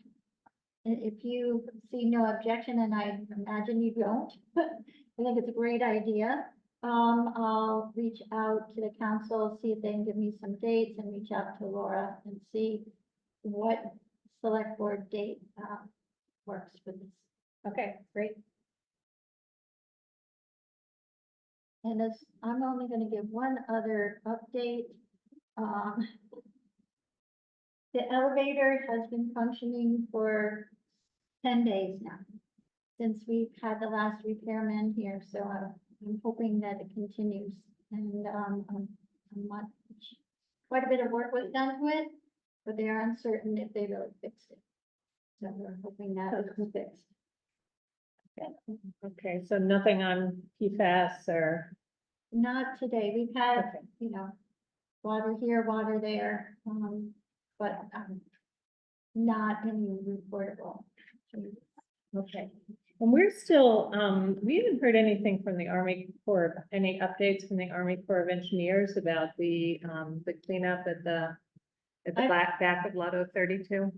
if you see no objection, and I imagine you don't, I think it's a great idea. I'll reach out to the council, see if they can give me some dates, and reach out to Laura and see what select board date works for this. Okay, great. And as I'm only gonna give one other update. The elevator has been functioning for 10 days now, since we've had the last repairman here, so I'm hoping that it continues. And quite a bit of work was done to it, but they are uncertain if they really fixed it. So we're hoping that it's fixed. Okay, so nothing on PFAS or, Not today. We've had, you know, water here, water there, but not any reportable changes. okay. And we're still, we haven't heard anything from the Army Corps, any updates from the Army Corps of Engineers about the cleanup at the back of Lotto 32?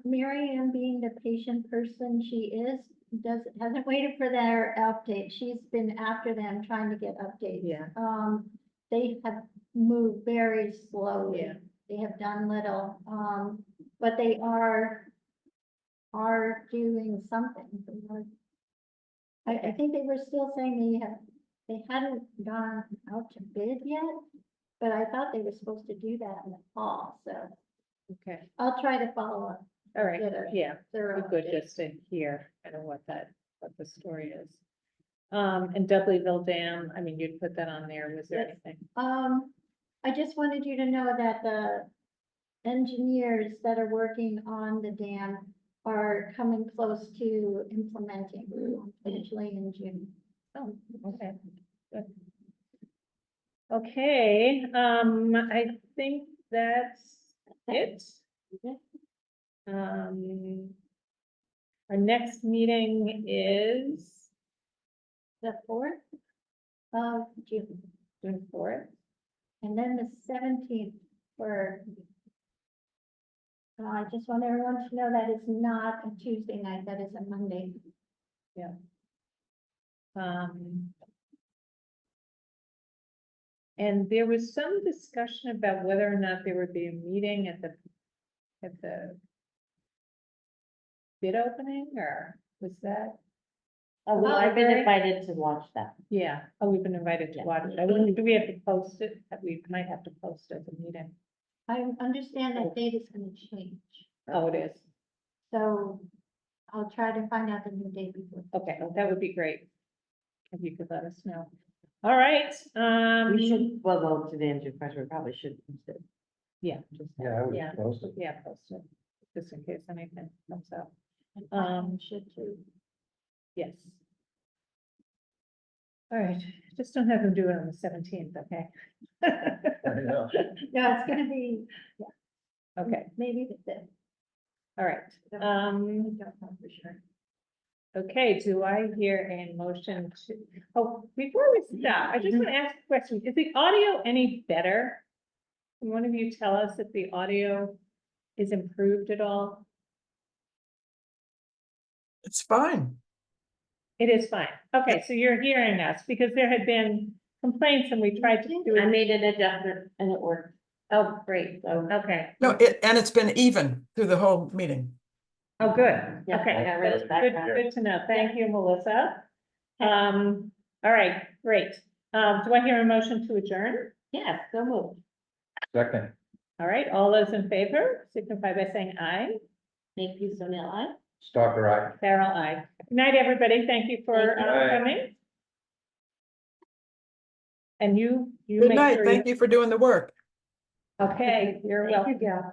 Mary Ann, being the patient person she is, hasn't waited for their update. She's been after them trying to get updates. Yeah. They have moved very slowly. Yeah. They have done little, but they are doing something. I think they were still saying they hadn't gone out to bid yet, but I thought they were supposed to do that in the fall, so Okay, I'll try to follow up. all right, Get a yeah, thorough good update. just to hear kind of what the story is. And Dudleyville Dam, I mean, you'd put that on there, was there Yes. anything? I just wanted you to know that the engineers that are working on the dam are coming close to implementing, potentially in June. Oh, okay, good. Okay, I think that's it. Our next meeting is The 4th of June, June 4th. and then the 17th for. I just want everyone to know that it's not a Tuesday night, that is a Monday. And there was some discussion about whether or not there would be a meeting at the bid opening, or was that? Oh, well, I've been Library? invited to watch that. Yeah, oh, we've been invited to Yeah. watch it. I wonder, do we have to post it? We might have to post it as a meeting. I understand that date is gonna change, Oh, it is. so I'll try to find out the new date before. Okay, that would be great. If you could let us know. All right, We should, well, go to the answer question, we probably should. Instead. yeah, just, Yeah, I would yeah, post it. yeah, post it, just in case anything comes up. Should too. Yes. All right, just don't have them do it on the 17th, okay? I know. No, it's gonna be, Okay, maybe the 5th. all right. I don't know for sure. Okay, do I hear a motion to, oh, before we stop, I just want to ask a question. Is the audio any better? Can one of you tell us if the audio is improved at all? It's fine. It is fine. Okay, so you're hearing us because there had been complaints and we tried to do I it. made an adjustment and it worked. Oh, great. So, Okay. No, and it's been even through the whole meeting. Oh, good. Yeah, Okay. I got rid of the Good, background. good to know. Thank you, Melissa. All right, great. Do I hear a motion to adjourn? yeah, so moved. Second. All right, all those in favor signify by saying aye. Make you so now, I. Stalker eye. Carol, aye. Good night, everybody. Thank you for Thank you. Bye. coming. And you Good make night. sure Thank you for doing the work. Okay, you're Thank you. welcome.